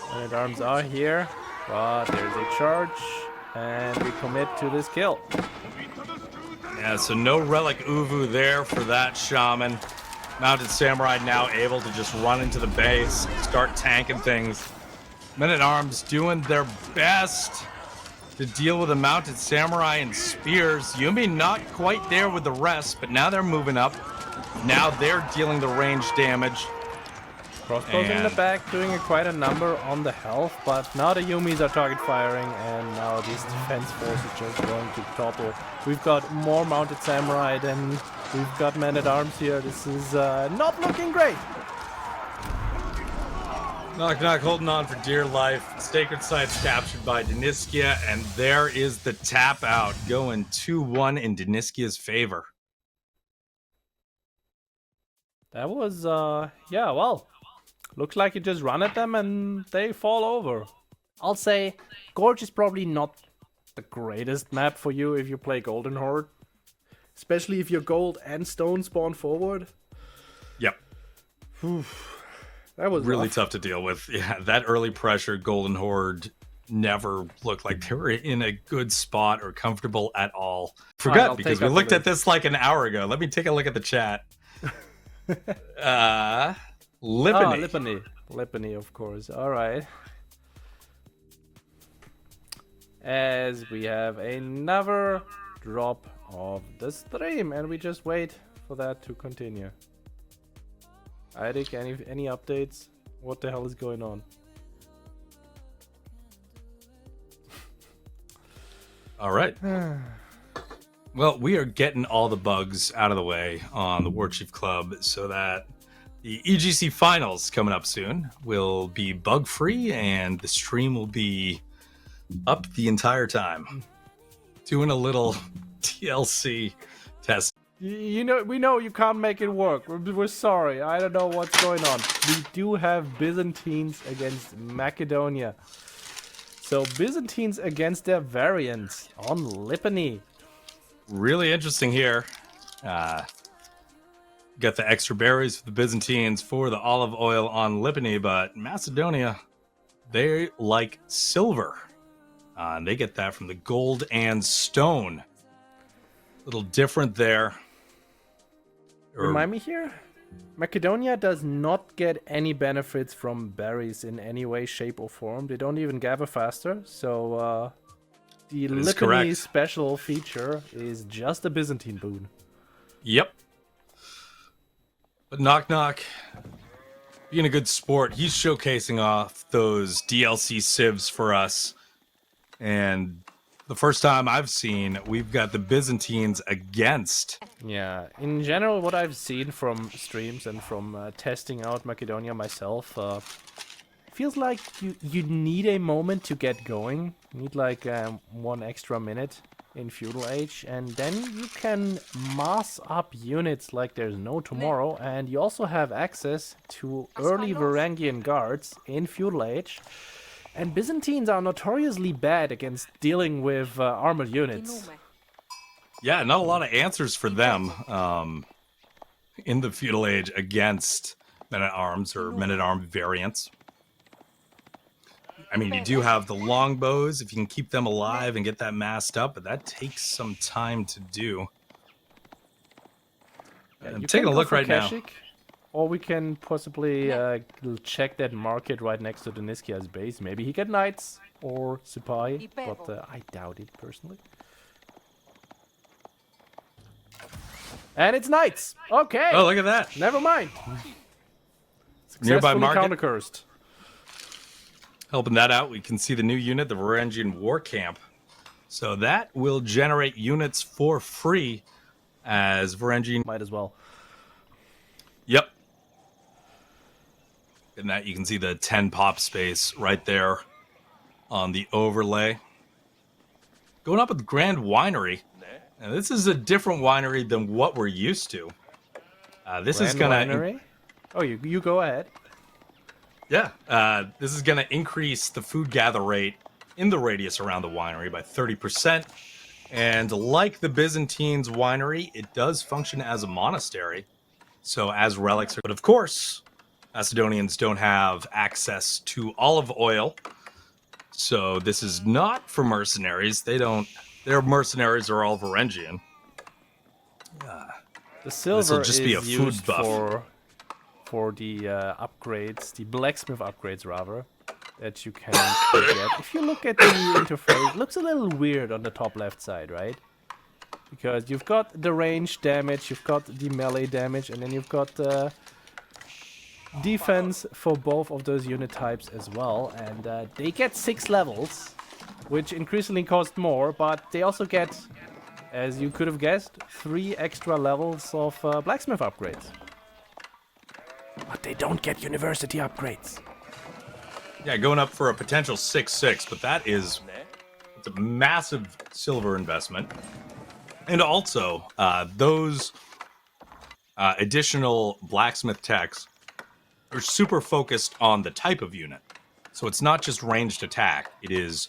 Man-at-arms are here, but there's a charge, and we commit to this kill. Yeah, so no Relic Uvu there for that Shaman. Mounted Samurai now able to just run into the base, start tanking things. Men-at-Arms doing their best to deal with the Mounted Samurai and Spears. Yumi not quite there with the rest, but now they're moving up. Now they're dealing the range damage. Crossbows in the back, doing quite a number on the health, but now the Yumis are target firing, and now this defense force is just going to topple. We've got more Mounted Samurai than we've got men-at-arms here. This is not looking great. KnockKnock holding on for dear life. Sacred Site's captured by Deniskya, and there is the tap out, going 2-1 in Deniskya's favor. That was, yeah, well, looks like you just run at them and they fall over. I'll say Gorge is probably not the greatest map for you if you play Golden Horde. Especially if your gold and stone spawn forward. Yep. That was really rough. tough to deal with. Yeah, that early pressure, Golden Horde never looked like they were in a good spot or comfortable at all. Forgot because we looked at this like an hour ago. Let me take a look at the chat. Lipany. Oh, Lipany, of course. All right. As we have another drop of the stream, and we just wait for that to continue. Eirik, any updates? What the hell is going on? All right. Well, we are getting all the bugs out of the way on the Warchief Club so that the EGC finals coming up soon will be bug free and the stream will be up the entire time. Doing a little TLC test. You know, we know you can't make it work. We're sorry. I don't know what's going on. We do have Byzantines against Macedonia. So Byzantines against their variants on Lipany. Really interesting here. Got the extra berries for the Byzantines for the olive oil on Lipany, but Macedonia, they like silver. And they get that from the gold and stone. A little different there. Remind me here, Macedonia does not get any benefits from berries in any way, shape, or form. They don't even gather faster, so the Lipany special feature is just a Byzantine boon. Yep. But KnockKnock, being a good sport, he's showcasing off those DLC civs for us. And the first time I've seen, we've got the Byzantines against. Yeah, in general, what I've seen from streams and from testing out Macedonia myself, feels like you need a moment to get going. You need like 1 extra minute in Feudal Age, and then you can mass up units like there's no tomorrow, and you also have access to early Varangian guards in Feudal Age. And Byzantines are notoriously bad against dealing with armored units. Yeah, not a lot of answers for them in the Feudal Age against men-at-arms or men-at-arm variants. I mean, you do have the longbows if you can keep them alive and get that massed up, but that takes some time to do. I'm taking a look right now. Or we can possibly check that market right next to Deniskya's base. Maybe he get knights or Sipai, but I doubt it personally. And it's knights! Okay! Oh, look at that! Never mind! Nearby Successfully market. counter-cursed. Helping that out, we can see the new unit, the Varangian War Camp. So that will generate units for free as Varangian... Might as well. Yep. And that you can see the 10 pop space right there on the overlay. Going up with the Grand Winery. Now, this is a different winery than what we're used to. This is going to... Oh, you go ahead. Yeah. This is going to increase the food gather rate in the radius around the winery by 30%. And like the Byzantines winery, it does function as a monastery. So as relics, but of course, Macedonians don't have access to olive oil. So this is not for mercenaries. Their mercenaries are all Varangian. The silver just is be a food used buff. for the upgrades, the blacksmith upgrades rather, that you can get. If you look at the interface, it looks a little weird on the top left side, right? Because you've got the range damage, you've got the melee damage, and then you've got defense for both of those unit types as well. And they get 6 levels, which increasingly cost more, but they also get, as you could have guessed, 3 extra levels of blacksmith upgrades. But they don't get university upgrades. Yeah, going up for a potential 6/6, but it's a massive silver investment. And also, those additional blacksmith techs are super focused on the type of unit. So it's not just ranged attack, it is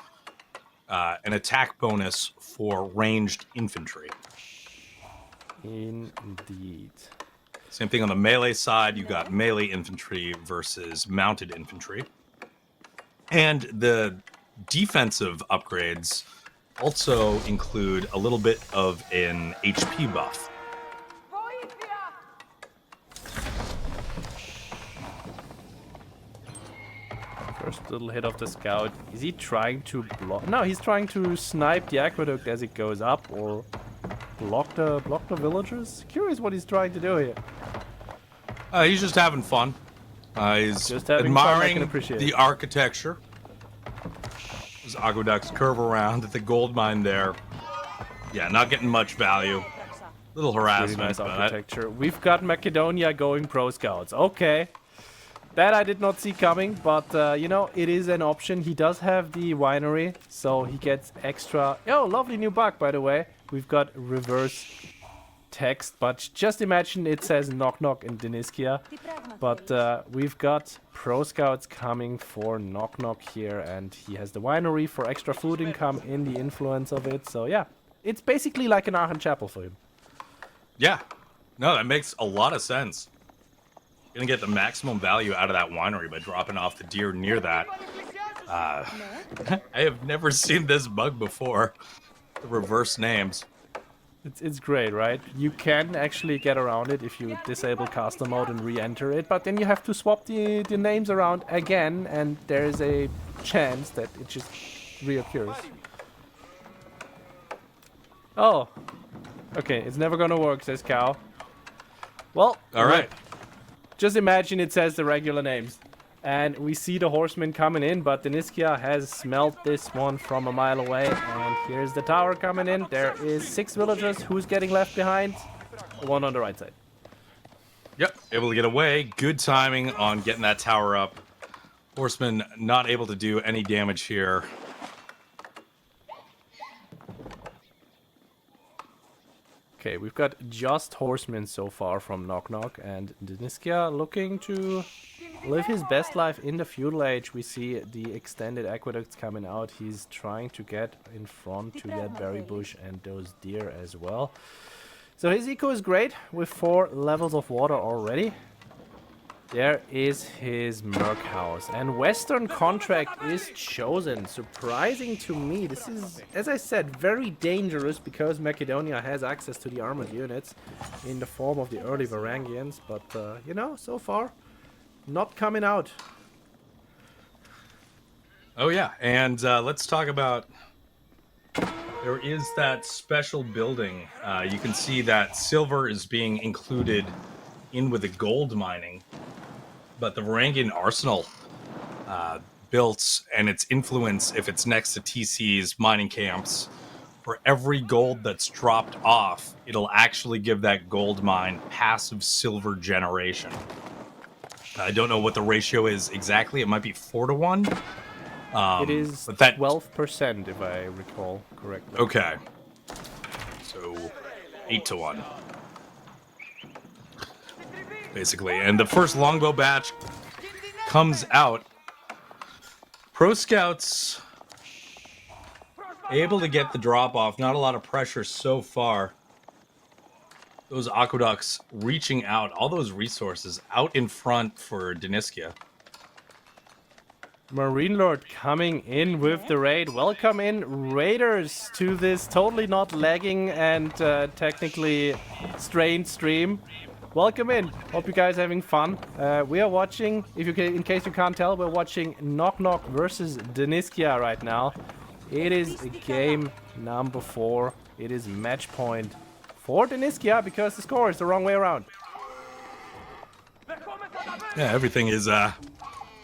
an attack bonus for ranged infantry. Indeed. Same thing on the melee side, you got melee infantry versus mounted infantry. And the defensive upgrades also include a little bit of an HP buff. First little hit of the scout. Is he trying to block? No, he's trying to snipe the aqueduct as it goes up, or block the villagers. Curious what he's trying to do here. He's just having fun. He's Just having admiring fun, I can appreciate the it. architecture. Those aqueducts curve around at the gold mine there. Yeah, not getting much value. Little harassment. Really nice but architecture. We've got Macedonia going pro scouts. Okay. That I did not see coming, but you know, it is an option. He does have the winery, so he gets extra... Oh, lovely new bug, by the way. We've got reverse text, but just imagine it says KnockKnock in Deniskya. But we've got pro scouts coming for KnockKnock here, and he has the winery for extra food income in the influence of it. So yeah, it's basically like an Aachen Chapel for him. Yeah. No, that makes a lot of sense. Gonna get the maximum value out of that winery by dropping off the deer near that. I have never seen this bug before. The reverse names. It's great, right? You can actually get around it if you disable custom mode and re-enter it, but then you have to swap the names around again, and there is a chance that it just reoccurs. Oh. Okay, it's never gonna work, says Cow. Well, Alright. just imagine it says the regular names. And we see the horsemen coming in, but Deniskya has smelt this one from a mile away. And here's the tower coming in. There is 6 villagers. Who's getting left behind? The one on the right side. Yep, able to get away. Good timing on getting that tower up. Horseman not able to do any damage here. Okay, we've got just horsemen so far from KnockKnock, and Deniskya looking to live his best life in the feudal age. We see the extended aqueducts coming out. He's trying to get in front to that berry bush and those deer as well. So his eco is great with 4 levels of water already. There is his Merc house, and Western contract is chosen. Surprising to me. This is, as I said, very dangerous because Macedonia has access to the armored units in the form of the early Varangians, but you know, so far not coming out. Oh yeah, and let's talk about... There is that special building. You can see that silver is being included in with the gold mining. But the Varangian arsenal built, and its influence, if it's next to TC's mining camps, for every gold that's dropped off, it'll actually give that gold mine passive silver generation. I don't know what the ratio is exactly. It might be 4 to 1. It is but that 12%, if I recall correctly. Okay. So 8 to 1. Basically, and the first longbow batch comes out. Pro Scouts able to get the drop off. Not a lot of pressure so far. Those aqueducts reaching out, all those resources out in front for Deniskya. Marine Lord coming in with the raid. Welcome in, Raiders, to this totally not lagging and technically strained stream. Welcome in. Hope you guys are having fun. We are watching, in case you can't tell, we're watching KnockKnock versus Deniskya right now. It is game number 4. It is match point for Deniskya because the score is the wrong way around. Yeah, everything is a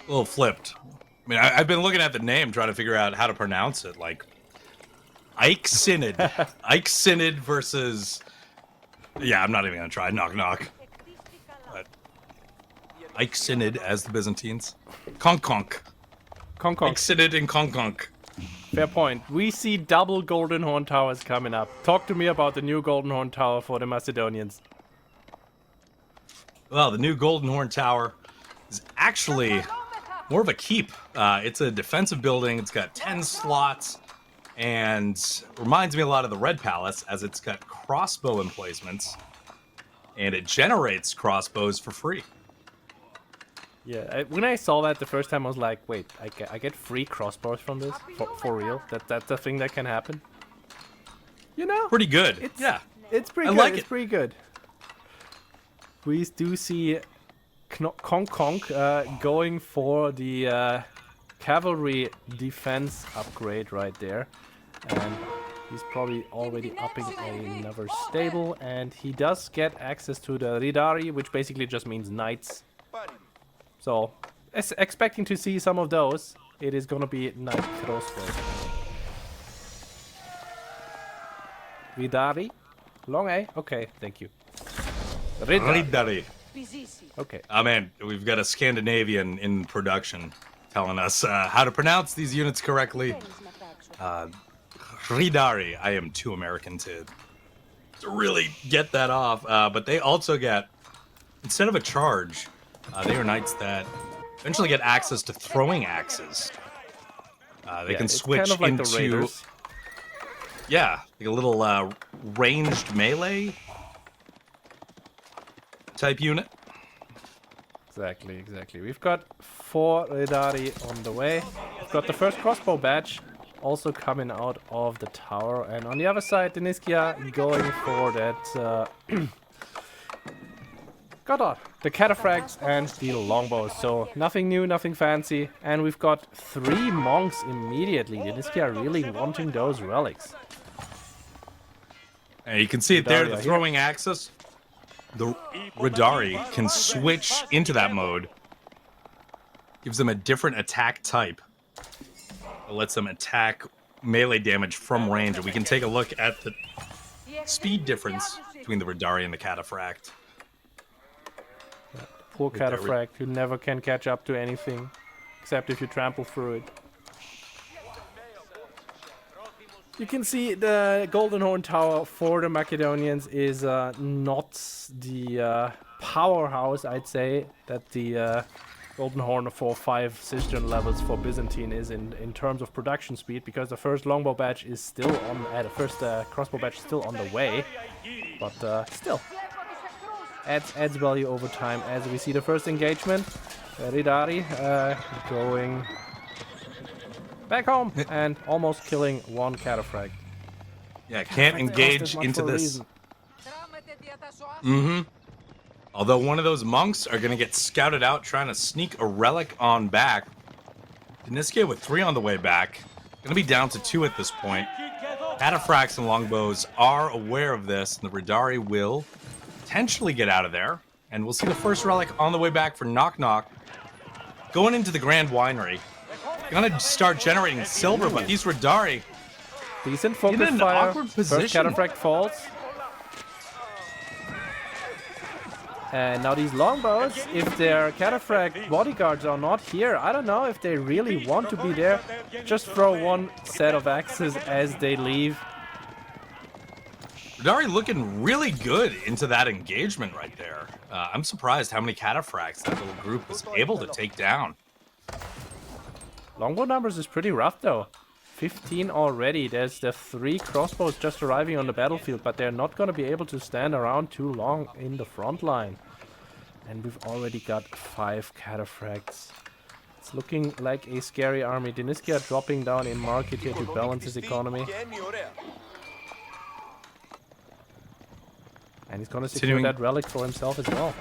little flipped. I mean, I've been looking at the name, trying to figure out how to pronounce it. Like, Ike Synod. Ike Synod versus... Yeah, I'm not even going to try KnockKnock. But Ike Synod as the Byzantines. KnockKnock. Ike Synod and KnockKnock. Fair point. We see double Golden Horn Towers coming up. Talk to me about the new Golden Horn Tower for the Macedonians. Well, the new Golden Horn Tower is actually more of a keep. It's a defensive building. It's got 10 slots and reminds me a lot of the Red Palace as it's got crossbow emplacements and it generates crossbows for free. Yeah, when I saw that the first time, I was like, wait, I get free crossbows from this? For real? That's the thing that can happen? You know? Pretty good. It's pretty good. Like it's pretty good. We do see KnockKnock going for the cavalry defense upgrade right there. And he's probably already upping another stable. And he does get access to the Ridari, which basically just means knights. So, expecting to see some of those. It is gonna be knight crossbow. Ridari? Long A? Okay, thank you. Ridari. Okay. Oh man, we've got a Scandinavian in production telling us how to pronounce these units correctly. Ridari. I am too American to really get that off. But they also get, instead of a charge, they are knights that eventually get access to throwing axes. They can switch kind of like into... Yeah, like a little ranged melee type unit. Exactly. We've got 4 Ridari on the way. We've got the first crossbow badge also coming out of the tower. And on the other side, Deniskya going for that... the cataphracts and the longbows. So nothing new, nothing fancy. And we've got 3 monks immediately. Deniskya really wanting those relics. And you can see it there, the throwing axis. The Ridari can switch into that mode. Gives them a different attack type. It lets them attack melee damage from range. And we can take a look at the speed difference between the Ridari and the cataphract. Poor cataphract who never can catch up to anything, except if you trample through it. You can see the Golden Horn Tower for the Macedonians is not the powerhouse, I'd say, that the Golden Horn 4-5 cistern levels for Byzantine is in terms of production speed, because the first longbow badge is still on, the first crossbow badge is still on the way, but still. Adds value over time as we see the first engagement. Ridari going back home and almost killing 1 cataphract. Yeah, can't engage into this. Although one of those monks are going to get scouted out trying to sneak a relic on back. Deniskya with 3 on the way back. Going to be down to 2 at this point. Cataphracts and longbows are aware of this, and the Ridari will potentially get out of there, and we'll see the first relic on the way back for KnockKnock. Going into the Grand Winery. Gonna start generating silver, but these Ridari decent focus in an fire. awkward position. First cataphract falls. And now these longbows, if their cataphract bodyguards are not here, I don't know if they really want to be there. Just throw 1 set of axes as they leave. Ridari looking really good into that engagement right there. I'm surprised how many cataphracts that little group was able to take down. Longbow numbers is pretty rough though. 15 already. There's the 3 crossbows just arriving on the battlefield, but they're not going to be able to stand around too long in the front line. And we've already got 5 cataphracts. It's looking like a scary army. Deniskya dropping down in market here to balance his economy. And he's going to secure that relic for himself as well.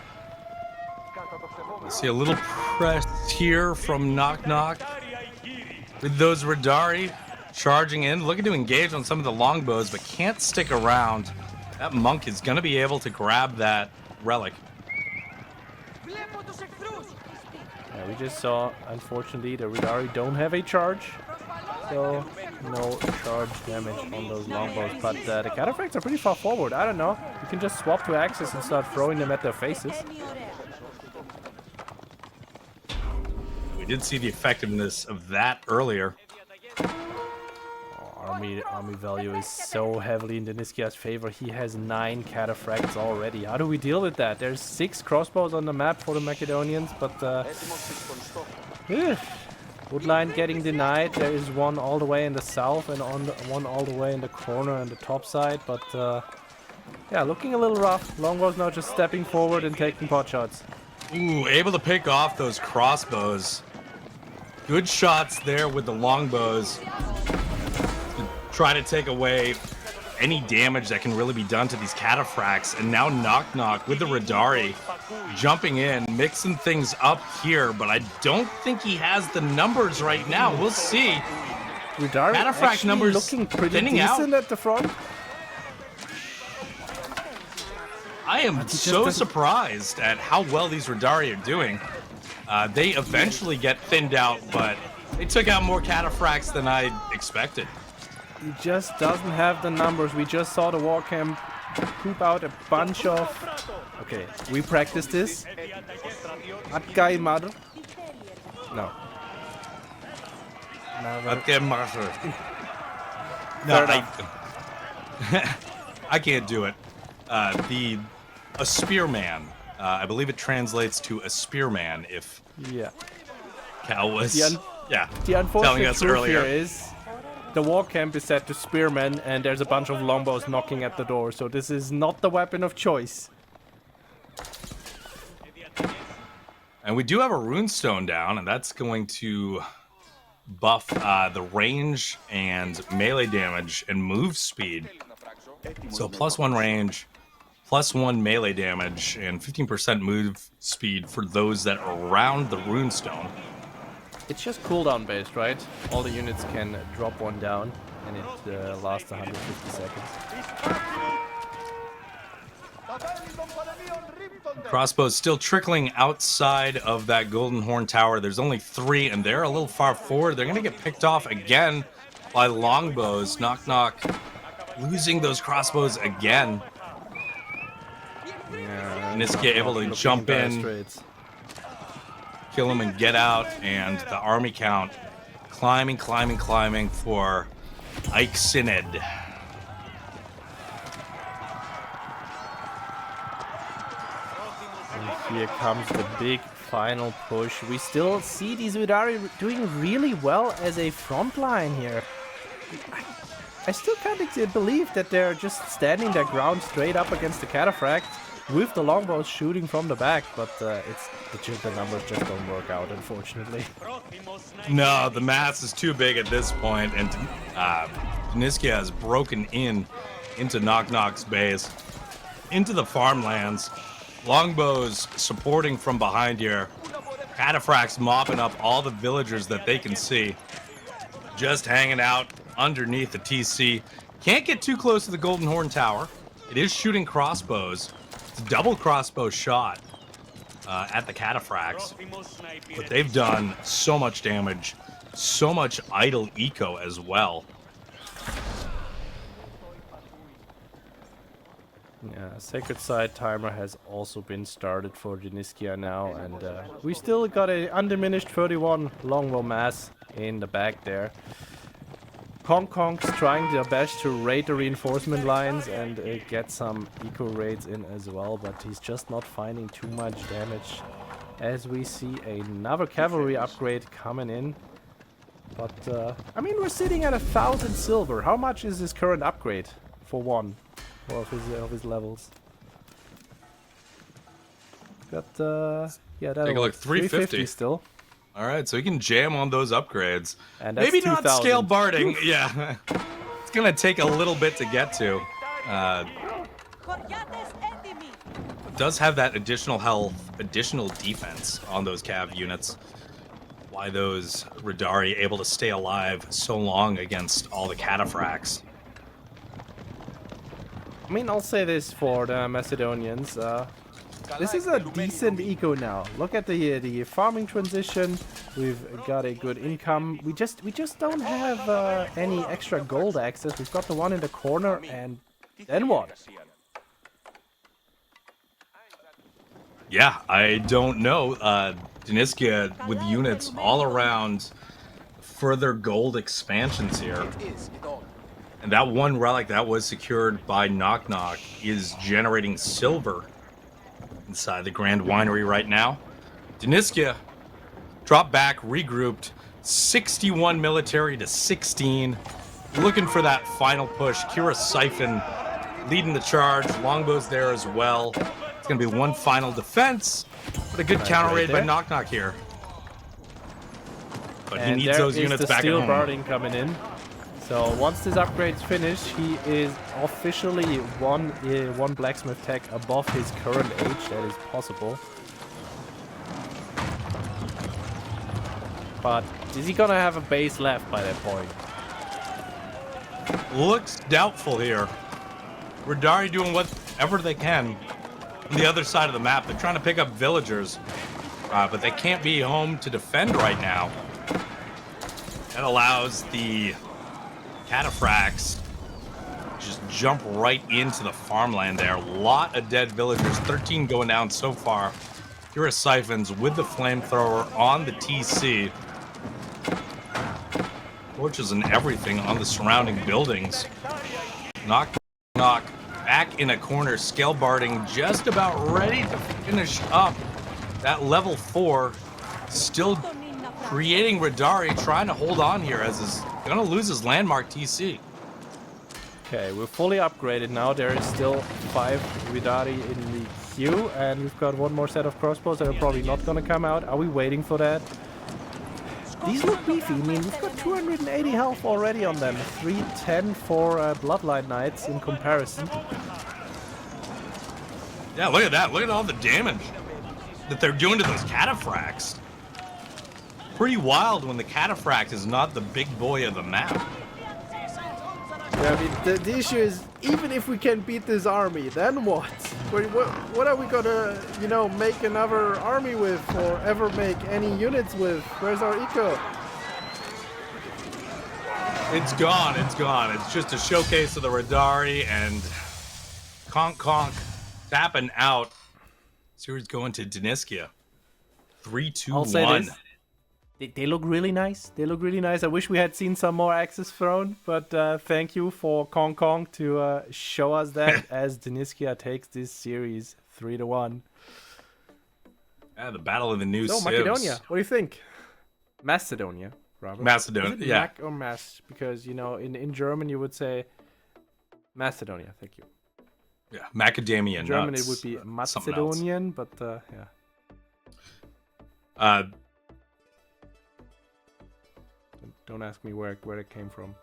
We see a little press here from KnockKnock with those Radari charging in, looking to engage on some of the longbows, but can't stick around. That monk is going to be able to grab that relic. Yeah, we just saw, unfortunately, the Radari don't have a charge, so no charge damage on those longbows. But the cataphracts are pretty far forward. I don't know. You can just swap to axes and start throwing them at their faces. We did see the effectiveness of that earlier. Army value is so heavily in Deniskya's favor. He has 9 cataphracts already. How do we deal with that? There's 6 crossbows on the map for the Macedonians, but Woodline getting denied. There is one all the way in the south and one all the way in the corner on the top side, but yeah, looking a little rough. Longbows now just stepping forward and taking pot shots. Ooh, able to pick off those crossbows. Good shots there with the longbows to try to take away any damage that can really be done to these cataphracts. And now KnockKnock with the Radari jumping in, mixing things up here, but I don't think he has the numbers right now. We'll see. Radari Cataphract numbers looking pretty decent at the front. I am so surprised at how well these Radari are doing. They eventually get thinned out, but they took out more cataphracts than I expected. He just doesn't have the numbers. We just saw the war camp poop out a bunch of... Okay, we practiced this. Atkai mother. No. Atkai mother. No, I can't do it. A spearman. I believe it translates to a spearman if Cal was the unfortunate telling us truth earlier. Here is the war camp is set to spearmen and there's a bunch of longbows knocking at the door, so this is not the weapon of choice. And we do have a runestone down, and that's going to buff the range and melee damage and move speed. So +1 range, +1 melee damage, and 15% move speed for those that are around the runestone. It's just cooldown based, right? All the units can drop one down, and it lasts 150 seconds. Crossbows still trickling outside of that Golden Horn Tower. There's only 3, and they're a little far forward. They're going to get picked off again by longbows. KnockKnock losing those crossbows again. Yeah, Deniskya able to jump in, kill him and get out, and the army count climbing for Ike Synod. And here comes the big final push. We still see these Udari doing really well as a front line here. I still can't believe that they're just standing their ground straight up against the cataphract with the longbows shooting from the back, but the numbers just don't work out, unfortunately. No, the mass is too big at this point, and Deniskya has broken into KnockKnock's base, into the farmlands. Longbows supporting from behind here. Cataphracts mopping up all the villagers that they can see. Just hanging out underneath the TC. Can't get too close to the Golden Horn Tower. It is shooting crossbows. It's a double crossbow shot at the cataphracts. But they've done so much damage. So much idle eco as well. Yeah, Sacred Side timer has also been started for Deniskya now, and we still got a undiminished 31 longbow mass in the back there. KnockKnock's trying their best to raid the reinforcement lines and get some eco raids in as well, but he's just not finding too much damage. As we see another cavalry upgrade coming in. But I mean, we're sitting at 1,000 silver. How much is his current upgrade for one of his levels? Got yeah, that Take a look, 350 still. All right, so he can jam on those upgrades. And that's maybe not 2,000. scale barding. Yeah, it's gonna take a little bit to get to. Does have that additional health, additional defense on those cav units. Why those Radari able to stay alive so long against all the cataphracts? I mean, I'll say this for the Macedonians. This is a decent eco now. Look at the farming transition. We've got a good income. We just don't have any extra gold access. We've got the one in the corner, and then what? Yeah, I don't know. Deniskya with units all around further gold expansions here. And that one relic that was secured by KnockKnock is generating silver inside the Grand Winery right now. Deniskya dropped back, regrouped, 61 military to 16. Looking for that final push. Kira Siphon leading the charge. Longbow's there as well. It's going to be one final defense. But a good counter raid by KnockKnock here. But he needs those units back at home. Steel barding coming in. So once this upgrade's finished, he is officially one blacksmith tech above his current age. That is possible. But is he gonna have a base left by that point? Looks doubtful here. Radari doing whatever they can on the other side of the map. They're trying to pick up villagers, but they can't be home to defend right now. That allows the cataphracts just jump right into the farmland there. A lot of dead villagers, 13 going down so far. Kira Siphons with the flamethrower on the TC. Torches and everything on the surrounding buildings. KnockKnock back in a corner, scale barding just about ready to finish up that level 4. Still creating Radari, trying to hold on here as he's gonna lose his landmark TC. Okay, we're fully upgraded now. There is still 5 Radari in the queue, and we've got one more set of crossbows that are probably not gonna come out. Are we waiting for that? These look beefy. I mean, we've got 280 health already on them. 310 for Bloodline Knights in comparison. Yeah, look at that. Look at all the damage that they're doing to those cataphracts. Pretty wild when the cataphract is not the big boy of the map. Yeah, I mean, the issue is, even if we can beat this army, then what? What are we gonna, you know, make another army with, or ever make any units with? Where's our eco? It's gone, it's gone. It's just a showcase of the Radari, and KnockKnock tapping out. Series going to Deniskya. 3, 2, I'll say 1. this. They look really nice. They look really nice. I wish we had seen some more axes thrown, but thank you for KnockKnock to show us that as Deniskya takes this series 3-1. Yeah, the battle of the new So, Civs. Macedonia, what do you think? Macedonia, Robert. Macedonia, Is it yeah. Mac or Mas? Because, you know, in German you would say Macedonia. Thank you. Yeah, macadamia In German nuts. it would be Something else. Macedonian, but yeah. Don't ask me where it came from.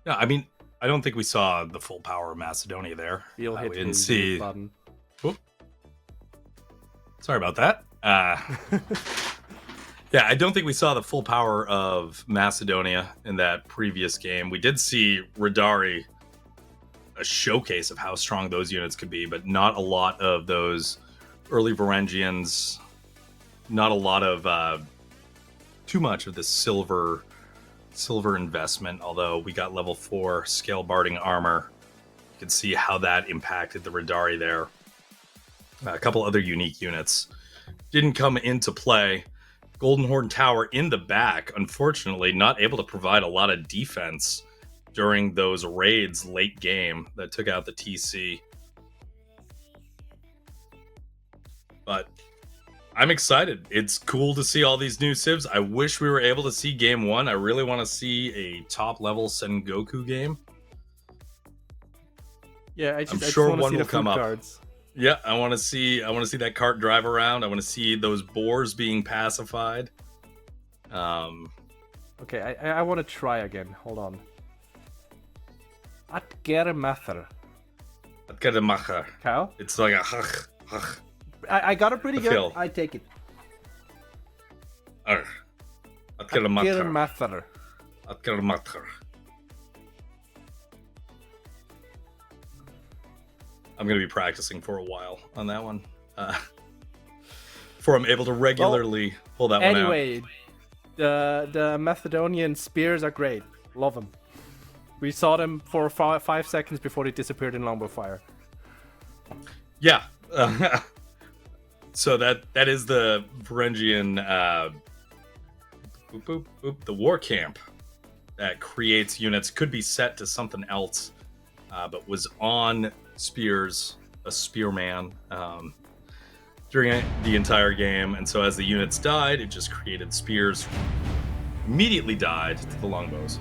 Yeah, I mean, I don't think we saw the full power of Macedonia there. We'll hit we didn't his see. button. Whoop. Sorry about that. Yeah, I don't think we saw the full power of Macedonia in that previous game. We did see Radari, a showcase of how strong those units could be, but not a lot of those early Varangians, not a lot of too much of the silver investment, although we got level 4 scale barding armor. You can see how that impacted the Radari there. A couple other unique units didn't come into play. Golden Horn Tower in the back, unfortunately, not able to provide a lot of defense during those raids late game that took out the TC. But I'm excited. It's cool to see all these new civs. I wish we were able to see game 1. I really want to see a top level Sengoku game. Yeah, I I'm just sure want to one see will the come food up. cards. Yeah, I want to see that cart drive around. I want to see those boars being pacified. Okay, I want to try again. Hold on. Atgermather. Atgermather. Cow? It's like a hach. I got it pretty good. Phil. I take it. Atgermather. I'm going to be practicing for a while on that one. Before I'm able to regularly pull that one out. Anyway, the Macedonian spears are great. Love them. We saw them for 5 seconds before they disappeared in longbow fire. Yeah. So that is the Varangian the war camp that creates units. Could be set to something else, but was on spears, a spearman, during the entire game. And so as the units died, it just created spears. Immediately died to the longbows.